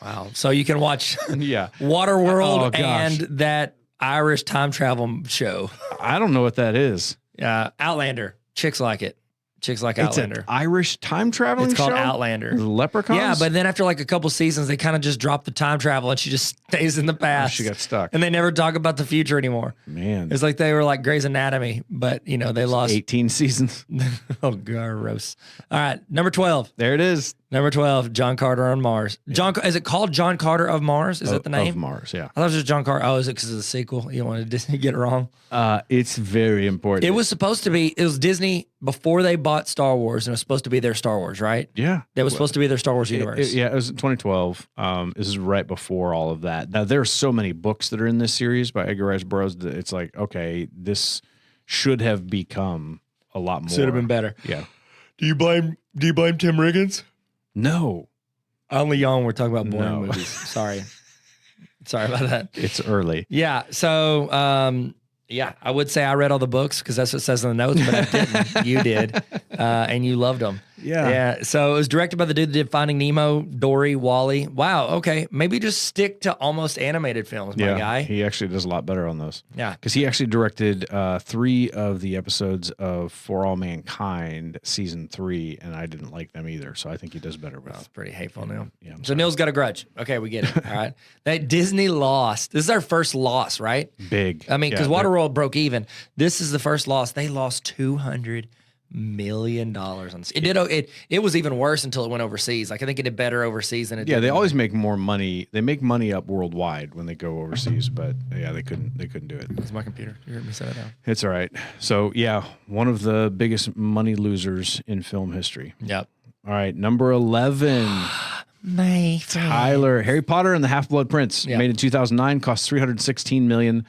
Speaker 1: Wow. So you can watch
Speaker 2: Yeah.
Speaker 1: Waterworld
Speaker 2: Oh, gosh.
Speaker 1: and that Irish time travel show.
Speaker 2: I don't know what that is.
Speaker 1: Outlander. Chicks like it. Chicks like
Speaker 2: It's
Speaker 1: Outlander.
Speaker 2: an Irish time traveling
Speaker 1: It's called
Speaker 2: show?
Speaker 1: Outlander.
Speaker 2: Leprechauns?
Speaker 1: Yeah, but then after like a couple seasons, they kind of just drop the time travel and she just stays in the past.
Speaker 2: she got stuck.
Speaker 1: And they never talk about the future anymore.
Speaker 2: Man.
Speaker 1: It's like they were like Grey's Anatomy, but they lost.
Speaker 2: 18 seasons.
Speaker 1: Oh, gross. All right, number 12.
Speaker 2: There it is.
Speaker 1: Number 12, John Carter on Mars. Is it called John Carter of Mars? Is that the name?
Speaker 2: Of Mars, yeah.
Speaker 1: I thought it was just John Carter. Oh, is it because of the sequel? You don't want to get it wrong?
Speaker 2: It's very important.
Speaker 1: It was supposed to be, it was Disney before they bought Star Wars, and it was supposed to be their Star Wars, right?
Speaker 2: Yeah.
Speaker 1: That was supposed to be their Star Wars universe.
Speaker 2: Yeah, it was in 2012. This is right before all of that. Now, there are so many books that are in this series by Edgar Rice Burroughs that it's like, okay, this should have become a lot more.
Speaker 1: Should have been better.
Speaker 2: Yeah.
Speaker 1: Do you blame Tim Riggins?
Speaker 2: No.
Speaker 1: Only young. We're talking about boring
Speaker 2: No.
Speaker 1: movies. Sorry about that.
Speaker 2: It's early.
Speaker 1: Yeah. So, I would say I read all the books because that's what it says in the notes, but I didn't. You did, and you loved them. Yeah. So it was directed by the dude that did Finding Nemo, Dory, Wall-E. Wow. Okay. Maybe just stick to almost animated films, my guy.
Speaker 2: He actually does a lot better on those.
Speaker 1: Yeah.
Speaker 2: Because he actually directed 3 of the episodes of For All Mankind season 3, and I didn't like them either. So I think he does better with.
Speaker 1: That's pretty hateful, Neil.
Speaker 2: Yeah,
Speaker 1: So Neil's got a grudge. Okay, we get it. All right. That Disney lost. This is our first loss, right?
Speaker 2: Big.
Speaker 1: I mean, because
Speaker 2: Yeah,
Speaker 1: Waterworld broke even. This is the first loss. They lost $200 million on it. It was even worse until it went overseas. Like I think it did better overseas than it did.
Speaker 2: Yeah, they always make more money. They make money up worldwide when they go overseas, but yeah, they couldn't do it.
Speaker 1: It's my computer. You heard me set it down.
Speaker 2: It's all right. So yeah, one of the biggest money losers in film history.
Speaker 1: Yep.
Speaker 2: All right, number 11.
Speaker 1: My
Speaker 2: Tyler, Harry Potter and the Half-Blood Prince,
Speaker 1: Yeah.
Speaker 2: made in 2009, cost $316 million.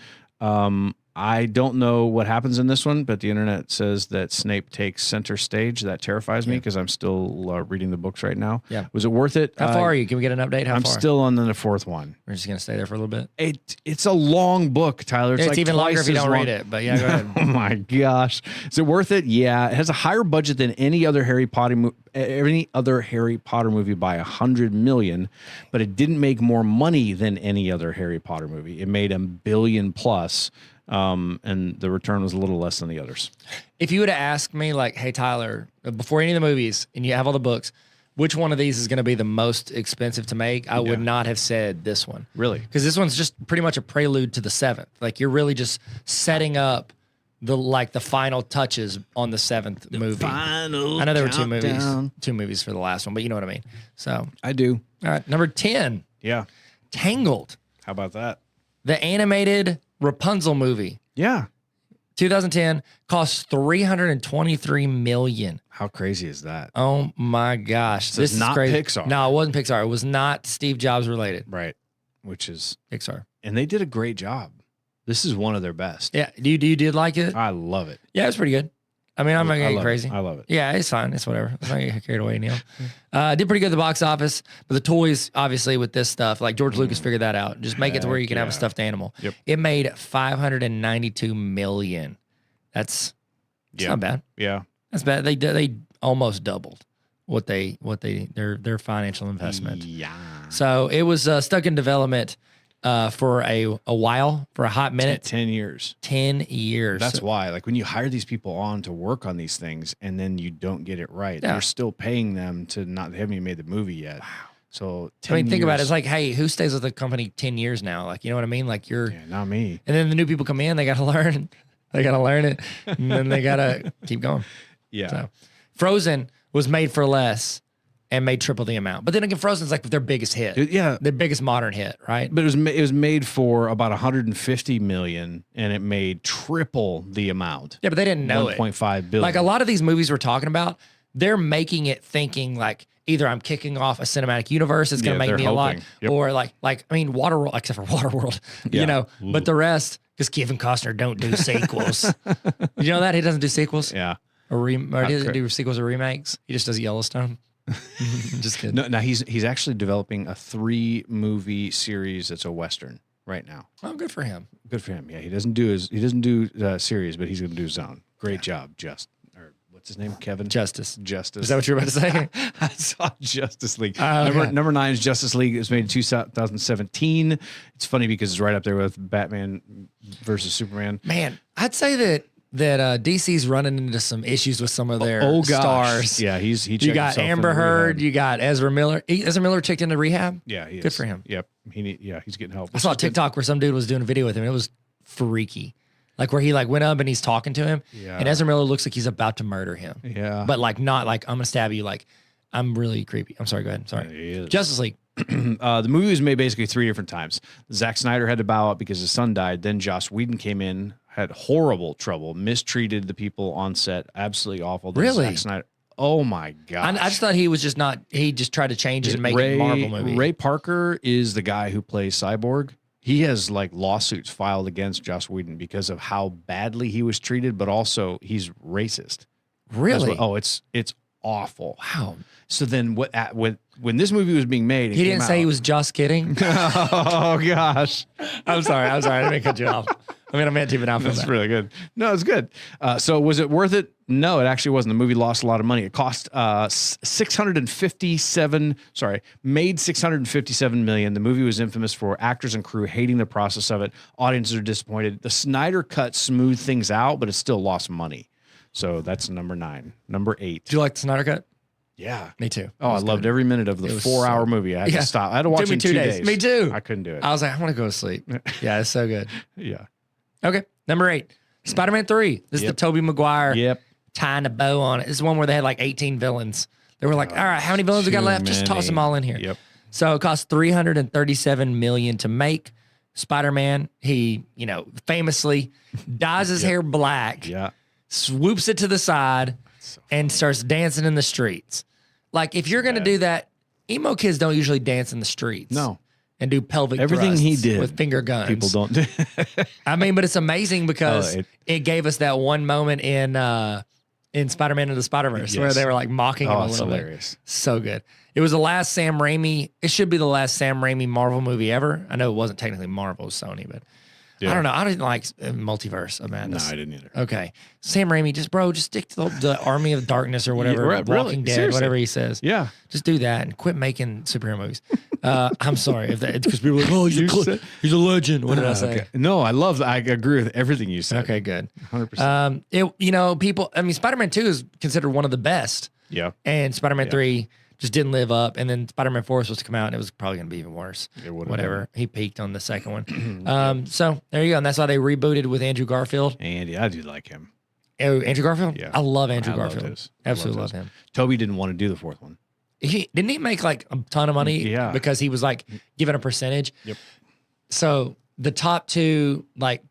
Speaker 2: I don't know what happens in this one, but the internet says that Snape takes center stage. That terrifies me because I'm still reading the books right now.
Speaker 1: Yeah.
Speaker 2: Was it worth it?
Speaker 1: How far are you? Can we get an update? How
Speaker 2: I'm
Speaker 1: far?
Speaker 2: still on the 4th one.
Speaker 1: We're just gonna stay there for a little bit.
Speaker 2: It's a long book, Tyler.
Speaker 1: It's
Speaker 2: like
Speaker 1: even longer
Speaker 2: twice
Speaker 1: if you
Speaker 2: as
Speaker 1: don't
Speaker 2: long.
Speaker 1: read it. But yeah, go ahead.
Speaker 2: Oh my gosh. Is it worth it? Yeah. It has a higher budget than any other Harry Potter movie by $100 million, but it didn't make more money than any other Harry Potter movie. It made $1 billion plus. and the return was a little less than the others.
Speaker 1: If you would have asked me, like, hey, Tyler, before any of the movies, and you have all the books, which one of these is going to be the most expensive to make, I would not have said this one.
Speaker 2: Really?
Speaker 1: Because this one's just pretty much a prelude to the 7th. Like, you're really just setting up the final touches on the 7th movie. I know there were two movies for the last one, but you know what I mean. So
Speaker 2: I do.
Speaker 1: All right, number 10.
Speaker 2: Yeah.
Speaker 1: Tangled.
Speaker 2: How about that?
Speaker 1: The animated Rapunzel movie.
Speaker 2: Yeah.
Speaker 1: 2010 cost $323 million.
Speaker 2: How crazy is that?
Speaker 1: Oh my gosh.
Speaker 2: So
Speaker 1: this
Speaker 2: it's not
Speaker 1: is crazy.
Speaker 2: Pixar.
Speaker 1: No, it wasn't Pixar. It was not Steve Jobs related.
Speaker 2: Right. Which is
Speaker 1: Pixar.
Speaker 2: And they did a great job. This is one of their best.
Speaker 1: Yeah. Do you did like it?
Speaker 2: I love it.
Speaker 1: Yeah, it's pretty good. I mean, I'm not getting crazy.
Speaker 2: I love it.
Speaker 1: Yeah, it's fine. It's whatever. Let's not get carried away, Neil. Did pretty good at the box office, but the toys, obviously, with this stuff, like George Lucas figured that out. Just make it to where you can have a stuffed animal.
Speaker 2: Yep.
Speaker 1: It made $592 million. That's not bad.
Speaker 2: Yeah.
Speaker 1: That's bad. They almost doubled their financial investment.
Speaker 2: Yeah.
Speaker 1: So it was stuck in development for a while, for a hot minute.
Speaker 2: 10 years.
Speaker 1: 10 years.
Speaker 2: That's why, like, when you hire these people on to work on these things and then you don't get it right, you're still paying them to not, they haven't even made the movie yet. Wow. So 10
Speaker 1: I mean, think
Speaker 2: years,
Speaker 1: about it. It's like, hey, who stays with the company 10 years now? Like, you know what I mean? Like, you're
Speaker 2: not me.
Speaker 1: And then the new people come in, they got to learn. They got to learn it. And then they got to keep going.
Speaker 2: Yeah.
Speaker 1: So, Frozen was made for less and made triple the amount. But then again, Frozen's like their biggest hit.
Speaker 2: Yeah.
Speaker 1: Their biggest modern hit, right?
Speaker 2: But it was made for about 150 million and it made triple the amount.
Speaker 1: Yeah, but they didn't know
Speaker 2: 1.5 billion.
Speaker 1: Like a lot of these movies we're talking about, they're making it thinking like either I'm kicking off a cinematic universe, it's going to make me a lot, or like I mean, Waterworld, except for Waterworld, you know, but the rest, because Kevin Costner don't do sequels. You know that? He doesn't do sequels?
Speaker 2: Yeah.
Speaker 1: Or he doesn't do sequels or remakes. He just does Yellowstone. Just kidding.
Speaker 2: No, he's actually developing a 3-movie series that's a Western right now.
Speaker 1: Oh, good for him.
Speaker 2: Good for him. Yeah, he doesn't do series, but he's going to do his own. Great job, what's his name? Kevin?
Speaker 1: Justice.
Speaker 2: Is
Speaker 1: that what you were about to say?
Speaker 2: I saw Justice League.
Speaker 1: Okay.
Speaker 2: Number 9 is Justice League. It was made in 2017. It's funny because it's right up there with Batman versus Superman.
Speaker 1: Man, I'd say that DC's running into some issues with some of their stars.
Speaker 2: Yeah, he
Speaker 1: you got Amber Heard, you got Ezra Miller. Ezra Miller checked into rehab.
Speaker 2: Yeah, he is.
Speaker 1: Good for him.
Speaker 2: Yep, he's getting help.
Speaker 1: I saw a TikTok where some dude was doing a video with him. It was freaky. Like where he like went up and he's talking to him, and Ezra Miller looks like he's about to murder him.
Speaker 2: Yeah,
Speaker 1: but like not like I'm gonna stab you. Like I'm really creepy. I'm sorry. Go ahead. Sorry. Justice League.
Speaker 2: The movie was made basically 3 different times. Zack Snyder had to bow out because his son died. Then Joss Whedon came in, had horrible trouble, mistreated the people on set, absolutely awful. Then
Speaker 1: really?
Speaker 2: Zack Snyder. Oh my god!
Speaker 1: I just thought he was just not. He just tried to change it and make it a Marvel movie.
Speaker 2: Ray Parker is the guy who plays Cyborg. He has like lawsuits filed against Joss Whedon because of how badly he was treated, but also he's racist.
Speaker 1: Really?
Speaker 2: It's awful.
Speaker 1: Wow.
Speaker 2: So then when this movie was being made,
Speaker 1: he didn't say he was just kidding.
Speaker 2: Oh gosh.
Speaker 1: I'm sorry. I didn't mean to cut you off. I mean, I meant to even off.
Speaker 2: That's really good. No, it's good. So was it worth it? No, it actually wasn't. The movie lost a lot of money. It cost made $657 million. The movie was infamous for actors and crew hating the process of it. Audiences are disappointed. The Snyder cut smoothed things out, but it still lost money. So that's number 9. Number 8.
Speaker 1: Do you like the Snyder cut?
Speaker 2: Yeah.
Speaker 1: Me too.
Speaker 2: Oh, I loved every minute of the 4-hour movie. I had to stop. I had to watch it in 2 days.
Speaker 1: Me too.
Speaker 2: I couldn't do it.
Speaker 1: I was like, I want to go to sleep. Yeah, it's so good.
Speaker 2: Yeah.
Speaker 1: Okay. Number 8. Spider-Man 3. This is the Tobey Maguire.
Speaker 2: Yep.
Speaker 1: Tying a bow on it. This is one where they had like 18 villains. They were like, all right, how many villains we got left? Just toss them all in here.
Speaker 2: Yep.
Speaker 1: So it cost $337 million to make. Spider-Man, he, famously dyes his hair black.
Speaker 2: Yeah.
Speaker 1: Swoops it to the side and starts dancing in the streets. Like, if you're going to do that, emo kids don't usually dance in the streets.
Speaker 2: No.
Speaker 1: And do pelvic
Speaker 2: Everything he
Speaker 1: thrusts
Speaker 2: did
Speaker 1: with finger guns.
Speaker 2: People don't do.
Speaker 1: I mean, but it's amazing because it gave us that one moment in Spider-Man Into the Spider-Verse where they were like mocking him a little bit. So good. It was the last Sam Raimi. It should be the last Sam Raimi Marvel movie ever. I know it wasn't technically Marvel, it was Sony, but I don't know. I didn't like Multiverse of Madness.
Speaker 2: No, I didn't either.
Speaker 1: Okay. Sam Raimi, just stick to the Army of Darkness or whatever.
Speaker 2: Yeah,
Speaker 1: Walking Dead,
Speaker 2: seriously.
Speaker 1: whatever he says.
Speaker 2: Yeah.
Speaker 1: Just do that and quit making superhero movies. I'm sorry if that because people are like, oh, he's a legend. What did I say?
Speaker 2: Okay. No, I agree with everything you said.
Speaker 1: Okay, good.
Speaker 2: 100%.
Speaker 1: People. I mean, Spider-Man 2 is considered one of the best,
Speaker 2: Yeah.
Speaker 1: and Spider-Man 3 just didn't live up. And then Spider-Man 4 was supposed to come out, and it was probably going to be even worse.
Speaker 2: It would've
Speaker 1: Whatever. He peaked on the second one. So there you go, and that's why they rebooted with Andrew Garfield.
Speaker 2: Andy, I do like him.
Speaker 1: Oh, Andrew Garfield.
Speaker 2: Yeah.
Speaker 1: I love Andrew
Speaker 2: I loved
Speaker 1: Garfield.
Speaker 2: his.
Speaker 1: Absolutely
Speaker 2: Loved
Speaker 1: love him.
Speaker 2: Toby didn't want to do the fourth one.
Speaker 1: Didn't he make like a ton of money?
Speaker 2: Yeah.
Speaker 1: Because he was like given a percentage.
Speaker 2: Yep.
Speaker 1: So the top two like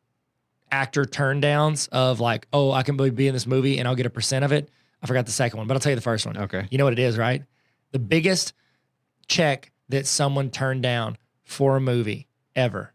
Speaker 1: actor turn downs of like, oh, I can be in this movie and I'll get a percent of it. I forgot the second one, but I'll tell you the first one.
Speaker 2: Okay.
Speaker 1: You know what it is, right? The biggest check that someone turned down for a movie ever.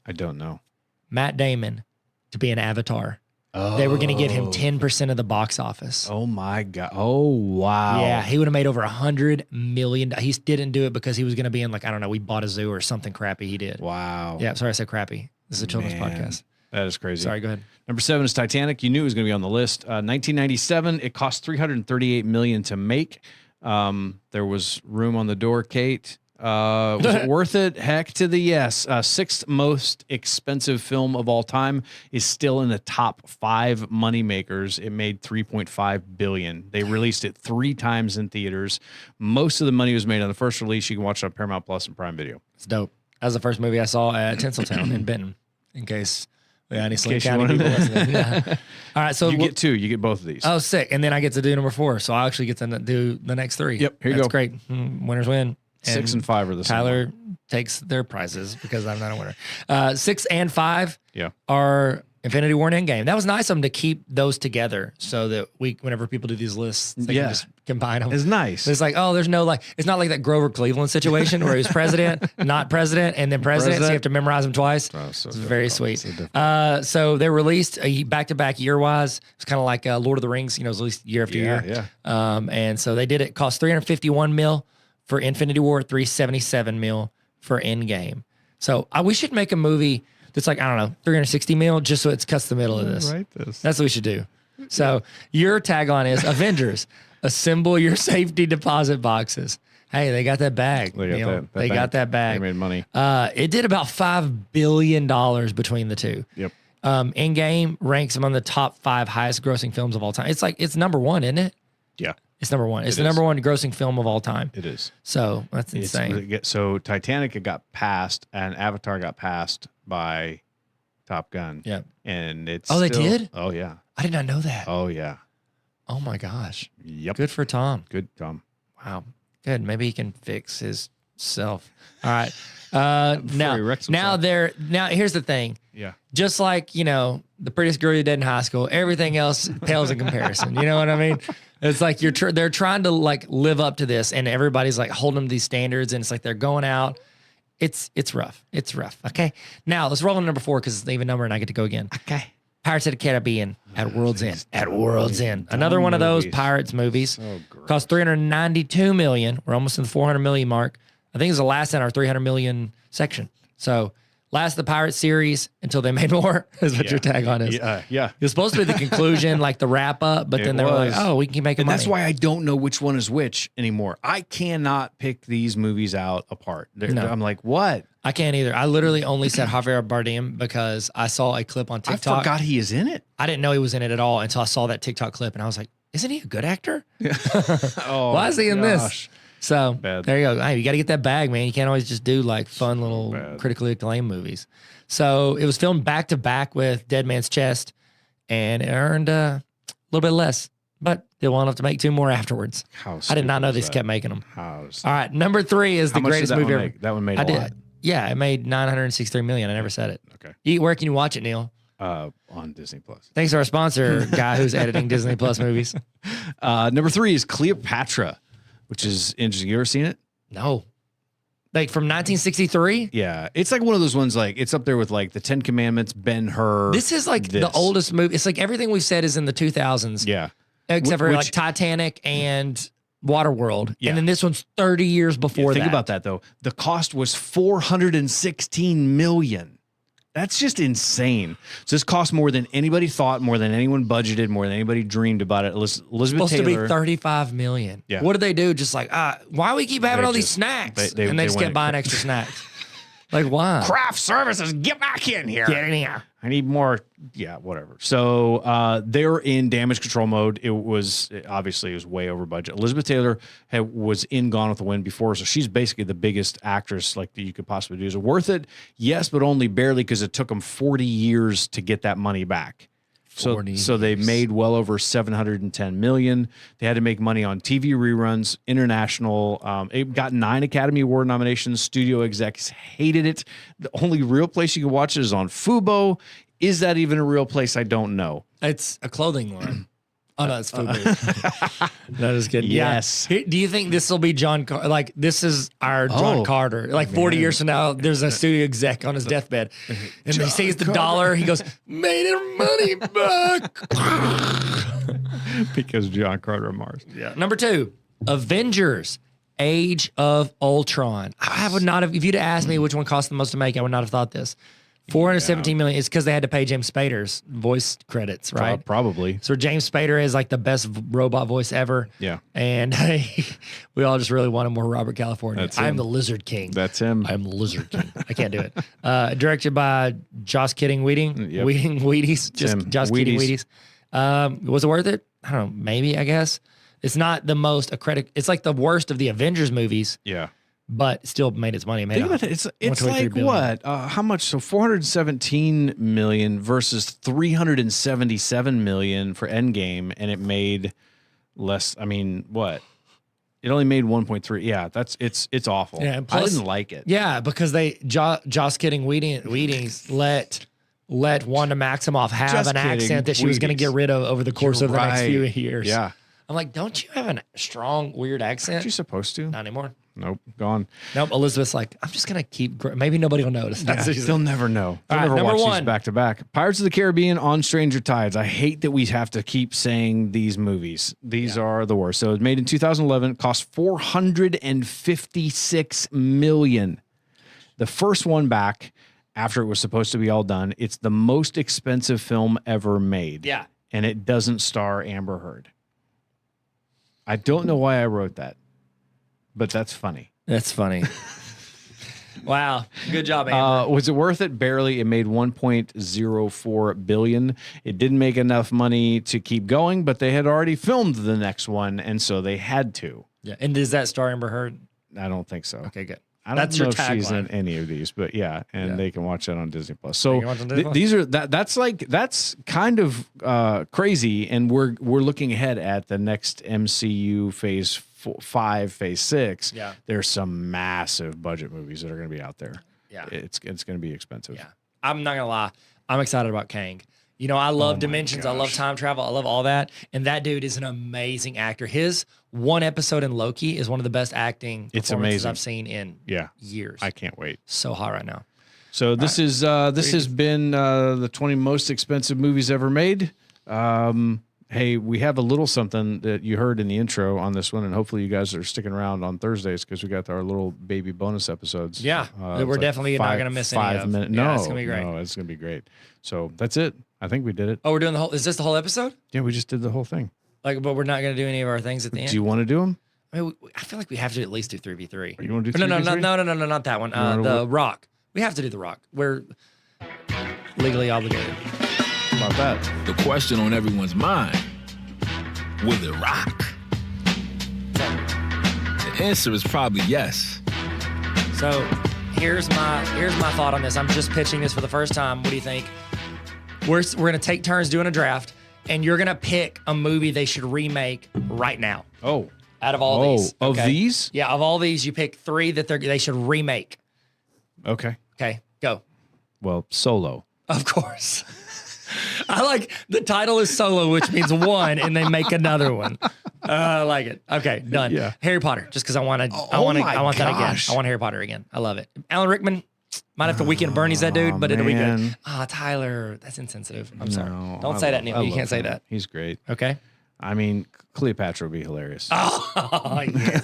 Speaker 2: I don't know.
Speaker 1: Matt Damon to be an Avatar.
Speaker 2: Oh.
Speaker 1: They were going to get him 10% of the box office.
Speaker 2: Oh my God. Oh, wow.
Speaker 1: Yeah, he would have made over $100 million. He didn't do it because he was going to be in like, I don't know, We Bought a Zoo or something crappy he did.
Speaker 2: Wow.
Speaker 1: Yeah, sorry I said crappy. This is a children's
Speaker 2: Man.
Speaker 1: podcast.
Speaker 2: That is crazy.
Speaker 1: Sorry, go ahead.
Speaker 2: Number 7 is Titanic. You knew it was going to be on the list. 1997, it cost $338 million to make. There was room on the door, Kate. Was it worth it? Heck to the yes. Sixth most expensive film of all time is still in the top 5 moneymakers. It made $3.5 billion. They released it 3 times in theaters. Most of the money was made on the first release. You can watch it on Paramount Plus and Prime Video.
Speaker 1: It's dope. That was the first movie I saw at Tinseltown in Benton, in case any Sling
Speaker 2: case you
Speaker 1: County
Speaker 2: wanted
Speaker 1: people
Speaker 2: to-
Speaker 1: listening. Yeah. All right, so
Speaker 2: You get 2. You get both of these.
Speaker 1: oh, sick. And then I get to do number 4. So I actually get to do the next 3.
Speaker 2: Yep, here you
Speaker 1: That's
Speaker 2: go.
Speaker 1: great. Winners win.
Speaker 2: 6 and 5 are the same.
Speaker 1: Tyler takes their prizes because I'm not a winner. 6 and 5
Speaker 2: Yeah.
Speaker 1: are Infinity War and Endgame. That was nice of them to keep those together so that whenever people do these lists, they
Speaker 2: Yeah.
Speaker 1: can just combine them.
Speaker 2: It's nice.
Speaker 1: It's like, oh, there's no like, it's not like that Grover Cleveland situation where he was president, not president, and then president, so you have to memorize them twice.
Speaker 2: Oh, so
Speaker 1: It's very
Speaker 2: difficult.
Speaker 1: sweet.
Speaker 2: So difficult.
Speaker 1: So they're released back-to-back year-wise. It's kind of like Lord of the Rings, it was released year after year.
Speaker 2: Yeah.
Speaker 1: And so they did it. Cost $351 million for Infinity War, $377 million for Endgame. So we should make a movie that's like, I don't know, $360 million just so it cuts the middle of this.
Speaker 2: Right. This.
Speaker 1: That's what we should do. So your tagline is Avengers, assemble your safety deposit boxes. Hey, they got that bag.
Speaker 2: They got that
Speaker 1: They
Speaker 2: bag.
Speaker 1: got that bag.
Speaker 2: They made money.
Speaker 1: It did about $5 billion between the two.
Speaker 2: Yep.
Speaker 1: Endgame ranks among the top 5 highest grossing films of all time. It's like, it's number 1, isn't it?
Speaker 2: Yeah.
Speaker 1: It's number 1. It's
Speaker 2: It
Speaker 1: the
Speaker 2: is.
Speaker 1: number 1 grossing film of all time.
Speaker 2: It is.
Speaker 1: So that's insane.
Speaker 2: So Titanic it got passed and Avatar got passed by Top Gun.
Speaker 1: Yeah.
Speaker 2: And it's
Speaker 1: Oh, they
Speaker 2: still-
Speaker 1: did?
Speaker 2: Oh yeah.
Speaker 1: I did not know that.
Speaker 2: Oh yeah.
Speaker 1: Oh my gosh.
Speaker 2: Yep.
Speaker 1: Good for Tom.
Speaker 2: Good, Tom.
Speaker 1: Wow. Good. Maybe he can fix his self. All right.
Speaker 2: he wrecks
Speaker 1: now
Speaker 2: himself.
Speaker 1: now here's the thing.
Speaker 2: Yeah.
Speaker 1: Just like, the prettiest girl you did in high school, everything else pales in comparison. You know what I mean? It's like they're trying to like live up to this and everybody's like holding them to these standards and it's like they're going out. It's rough. It's rough. Okay. Now let's roll on number 4 because it's an even number and I get to go again.
Speaker 2: Okay.
Speaker 1: Pirates of the Caribbean at World's End.
Speaker 2: these
Speaker 1: At World's End. Another one of those
Speaker 2: movies.
Speaker 1: Pirates movies.
Speaker 2: So gross.
Speaker 1: Cost $392 million. We're almost in the $400 million mark. I think it's the last in our $300 million section. So last of the Pirate series until they made more is what your tagline is.
Speaker 2: Yeah.
Speaker 1: It was supposed to be the conclusion, like the wrap up, but
Speaker 2: It
Speaker 1: then they were like,
Speaker 2: was.
Speaker 1: oh, we can keep making
Speaker 2: And
Speaker 1: money.
Speaker 2: that's why I don't know which one is which anymore. I cannot pick these movies out apart.
Speaker 1: No.
Speaker 2: I'm like, what?
Speaker 1: I can't either. I literally only said Javier Bardem because I saw a clip on
Speaker 2: I
Speaker 1: TikTok.
Speaker 2: forgot he is in it.
Speaker 1: I didn't know he was in it at all until I saw that TikTok clip and I was like, isn't he a good actor?
Speaker 2: Oh,
Speaker 1: Why is he in this?
Speaker 2: gosh.
Speaker 1: So
Speaker 2: Bad.
Speaker 1: there you go. Hey, you got to get that bag, man. You can't always just do like fun little
Speaker 2: Bad.
Speaker 1: critically acclaimed movies. So it was filmed back to back with Dead Man's Chest and it earned a little bit less, but they will enough to make 2 more afterwards.
Speaker 2: How
Speaker 1: I did not
Speaker 2: stupid
Speaker 1: know
Speaker 2: is
Speaker 1: they
Speaker 2: that?
Speaker 1: kept making them.
Speaker 2: How
Speaker 1: All right. Number 3 is the
Speaker 2: much did
Speaker 1: greatest
Speaker 2: that
Speaker 1: movie
Speaker 2: one
Speaker 1: ever.
Speaker 2: make? That one made
Speaker 1: I
Speaker 2: a lot.
Speaker 1: did. Yeah, it made $963 million. I never said it.
Speaker 2: Okay.
Speaker 1: Where can you watch it, Neil?
Speaker 2: On Disney Plus.
Speaker 1: Thanks to our sponsor, guy who's editing Disney Plus movies.
Speaker 2: Number 3 is Cleopatra, which is interesting. You ever seen it?
Speaker 1: No. Like from 1963?
Speaker 2: Yeah. It's like one of those ones, like, it's up there with like the 10 Commandments, Ben-Hur.
Speaker 1: This is like the
Speaker 2: this.
Speaker 1: oldest movie. It's like everything we've said is in the 2000s.
Speaker 2: Yeah.
Speaker 1: Except for
Speaker 2: Which-
Speaker 1: like Titanic and Waterworld.
Speaker 2: Yeah.
Speaker 1: And then this one's 30 years before that.
Speaker 2: Think about that, though. The cost was $416 million. That's just insane. So this cost more than anybody thought, more than anyone budgeted, more than anybody dreamed about it. Elizabeth
Speaker 1: Supposed
Speaker 2: Taylor.
Speaker 1: to be $35 million.
Speaker 2: Yeah.
Speaker 1: What do they do? Just like, why do we keep having
Speaker 2: They
Speaker 1: all these
Speaker 2: just-
Speaker 1: snacks?
Speaker 2: they
Speaker 1: and they just
Speaker 2: went
Speaker 1: kept buying extra snacks. Like, why?
Speaker 2: Craft services, get back in here.
Speaker 1: Get in here.
Speaker 2: I need more. Yeah, whatever. So they're in damage control mode. It was way over budget. Elizabeth Taylor was in Gone with the Wind before, so she's basically the biggest actress like that you could possibly do. Is it worth it? Yes, but only barely because it took them 40 years to get that money back. So they made well over $710 million. They had to make money on TV reruns, international. It got 9 Academy Award nominations. Studio execs hated it. The only real place you can watch it is on Fubo. Is that even a real place? I don't know.
Speaker 1: It's a clothing line. Oh, no, it's Fubu. That is good.
Speaker 2: Yes.
Speaker 1: Yeah. Do you think this will be John Carter? Like, this is our John Carter. Like, 40 years from now, there's a studio exec on his deathbed. And he sees the dollar. He goes, made her money back.
Speaker 2: Because John Carter of Mars.
Speaker 1: Yeah. Number 2, Avengers, Age of Ultron. I would not have, if you'd asked me which one cost the most to make, I would not have thought this. $417 million. It's because they had to pay James Spader's voice credits, right?
Speaker 2: Probably.
Speaker 1: So James Spader is like the best robot voice ever.
Speaker 2: Yeah.
Speaker 1: And we all just really wanted more Robert California.
Speaker 2: That's
Speaker 1: I'm
Speaker 2: him.
Speaker 1: the Lizard King.
Speaker 2: That's him.
Speaker 1: I'm the Lizard King. I can't do it. Directed by Joss Kidding Wheating.
Speaker 2: Yep.
Speaker 1: Wheaties. Just
Speaker 2: him.
Speaker 1: Joss Kidding Wheaties. Was it worth it? I don't know. Maybe, I guess. It's not the most it's like the worst of the Avengers movies.
Speaker 2: Yeah.
Speaker 1: But still made its money.
Speaker 2: Think about it. It's like
Speaker 1: billion.
Speaker 2: what? How much? So 417 million versus 377 million for Endgame, and it made less. I mean, what? It only made 1.3. Yeah, it's awful.
Speaker 1: Yeah,
Speaker 2: I didn't like it.
Speaker 1: Yeah, because Joss Kidding Wheatings let Wanda Maximoff have
Speaker 2: Just
Speaker 1: an
Speaker 2: kidding,
Speaker 1: accent that she was going to
Speaker 2: Wheaties.
Speaker 1: get rid of over the course of the next few years.
Speaker 2: Yeah.
Speaker 1: I'm like, don't you have a strong, weird accent?
Speaker 2: Aren't you supposed to?
Speaker 1: Not anymore.
Speaker 2: Nope, gone.
Speaker 1: Nope. Elizabeth's like, I'm just going to keep, maybe nobody will notice.
Speaker 2: Yeah,
Speaker 1: That's what she said.
Speaker 2: they'll never know. They'll
Speaker 1: All right,
Speaker 2: never
Speaker 1: number
Speaker 2: watch
Speaker 1: one.
Speaker 2: these back to back. Pirates of the Caribbean on Stranger Tides. I hate that we have to keep saying these movies. These are the worst. So it was made in 2011, cost $456 million. The first one back after it was supposed to be all done. It's the most expensive film ever made.
Speaker 1: Yeah.
Speaker 2: And it doesn't star Amber Heard. I don't know why I wrote that, but that's funny.
Speaker 1: That's funny. Wow. Good job, Amber.
Speaker 2: Was it worth it? Barely. It made $1.04 billion. It didn't make enough money to keep going, but they had already filmed the next one, and so they had to.
Speaker 1: Yeah. And does that star Amber Heard?
Speaker 2: I don't think so.
Speaker 1: Okay, good.
Speaker 2: I don't
Speaker 1: That's
Speaker 2: know
Speaker 1: your
Speaker 2: if she's in
Speaker 1: tagline.
Speaker 2: any of these, but yeah, and
Speaker 1: Yeah.
Speaker 2: they can watch that on Disney Plus.
Speaker 1: They
Speaker 2: So
Speaker 1: can watch it on Disney Plus?
Speaker 2: these are that's kind of crazy, and we're looking ahead at the next MCU phase 5, phase 6.
Speaker 1: Yeah.
Speaker 2: There's some massive budget movies that are going to be out there.
Speaker 1: Yeah.
Speaker 2: It's going to be expensive.
Speaker 1: Yeah. I'm not going to lie. I'm excited about Kang. You know, I love dimensions. I love time travel. I love all that. And that dude is an amazing actor. His one episode in Loki is one of the best acting
Speaker 2: It's
Speaker 1: performances
Speaker 2: amazing.
Speaker 1: I've seen in years.
Speaker 2: I can't wait.
Speaker 1: So hot right now.
Speaker 2: So this has been the 20 most expensive movies ever made. Hey, we have a little something that you heard in the intro on this one, and hopefully you guys are sticking around on Thursdays because we got our little baby bonus episodes.
Speaker 1: Yeah,
Speaker 2: It's
Speaker 1: we're definitely not going to miss any
Speaker 2: 5
Speaker 1: of.
Speaker 2: minutes.
Speaker 1: Yeah,
Speaker 2: No,
Speaker 1: it's going to be great.
Speaker 2: No, it's going to be great. So that's it. I think we did it.
Speaker 1: Oh, we're doing the whole, is this the whole episode?
Speaker 2: Yeah, we just did the whole thing.
Speaker 1: Like, but we're not going to do any of our things at the end?
Speaker 2: Do you want to do them?
Speaker 1: I mean, I feel like we have to at least do 3v3.
Speaker 2: You want to do
Speaker 1: No,
Speaker 2: 3v3?
Speaker 1: not that one.
Speaker 2: wanna
Speaker 1: The
Speaker 2: what?
Speaker 1: Rock. We have to do the Rock. We're legally obligated.
Speaker 2: How about that?
Speaker 3: The question on everyone's mind, will it rock? The answer is probably yes.
Speaker 1: So here's my thought on this. I'm just pitching this for the first time. What do you think? We're gonna take turns doing a draft, and you're gonna pick a movie they should remake right now.
Speaker 2: Oh.
Speaker 1: Out of all these,
Speaker 2: Of these?
Speaker 1: yeah, of all these, you pick 3 that they should remake.
Speaker 2: Okay.
Speaker 1: Okay, go.
Speaker 2: Well, Solo.
Speaker 1: Of course. I like the title is Solo, which means one, and they make another one. I like it. Okay, done.
Speaker 2: Yeah.
Speaker 1: Harry Potter, just because I want
Speaker 2: my
Speaker 1: that again.
Speaker 2: gosh.
Speaker 1: I want Harry Potter again. I love it. Alan Rickman might have to Weekend at Bernie's that dude, but it'll be good.
Speaker 2: man.
Speaker 1: Tyler, that's insensitive. I'm sorry.
Speaker 2: No,
Speaker 1: Don't
Speaker 2: I
Speaker 1: say that,
Speaker 2: love-
Speaker 1: Neil.
Speaker 2: I
Speaker 1: You
Speaker 2: love
Speaker 1: can't say
Speaker 2: him.
Speaker 1: that.
Speaker 2: He's great.
Speaker 1: Okay.
Speaker 2: I mean, Cleopatra would be hilarious.
Speaker 1: Oh yes,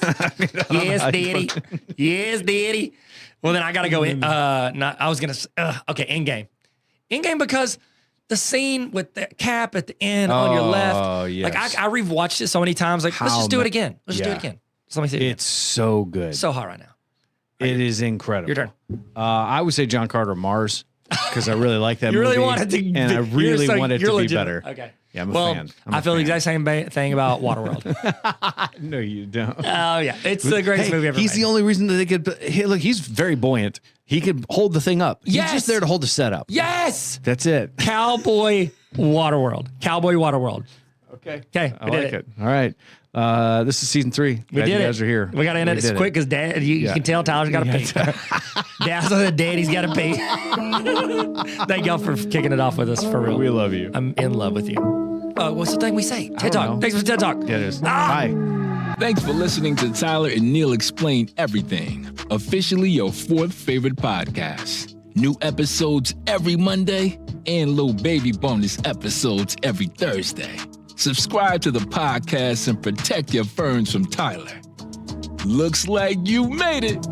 Speaker 1: yes, Daddy, yes, Daddy. Well, then I gotta go in. I was gonna. Okay, Endgame. Endgame because the scene with the cap at the end on your left.
Speaker 2: Oh, yes.
Speaker 1: Like I rewatched it so many times. Like, let's just do it again. Let's just do it again. So let me see it
Speaker 2: It's so good.
Speaker 1: again. So hot right now.
Speaker 2: It is incredible.
Speaker 1: Your turn.
Speaker 2: I would say John Carter Mars because I really like that
Speaker 1: You
Speaker 2: movie.
Speaker 1: really wanted to,
Speaker 2: and I really want it to be
Speaker 1: legit.
Speaker 2: better.
Speaker 1: Okay.
Speaker 2: Yeah, I'm a
Speaker 1: well,
Speaker 2: fan.
Speaker 1: I feel the exact same thing about Waterworld.
Speaker 2: No, you don't.
Speaker 1: Oh yeah, it's the greatest movie ever.
Speaker 2: He's
Speaker 1: made.
Speaker 2: the only reason that they could. Hey, look, he's very buiant. He could hold the thing up. He's
Speaker 1: Yes!
Speaker 2: just there to hold the setup.
Speaker 1: Yes,
Speaker 2: That's it.
Speaker 1: Cowboy Waterworld. Cowboy Waterworld.
Speaker 2: Okay.
Speaker 1: Okay,
Speaker 2: I
Speaker 1: we
Speaker 2: like
Speaker 1: did
Speaker 2: it. All right. This is season 3.
Speaker 1: We
Speaker 2: Glad
Speaker 1: did
Speaker 2: you
Speaker 1: it.
Speaker 2: guys are here.
Speaker 1: We got to end it. It's quick because Dad, you can tell Tyler's got to pee. Dad's on the Daddy's got to pee. Thank y'all for kicking it off with us for real.
Speaker 2: We love you.
Speaker 1: I'm in love with you. What's the thing we say? TED Talk.
Speaker 2: know.
Speaker 1: Thanks for TED Talk.
Speaker 2: Yeah, it is.
Speaker 1: Ah!
Speaker 2: Bye.
Speaker 3: Thanks for listening to Tyler and Neil Explain Everything, officially your 4th favorite podcast. New episodes every Monday and little baby bonus episodes every Thursday. Subscribe to the podcast and protect your ferns from Tyler. Looks like you made it.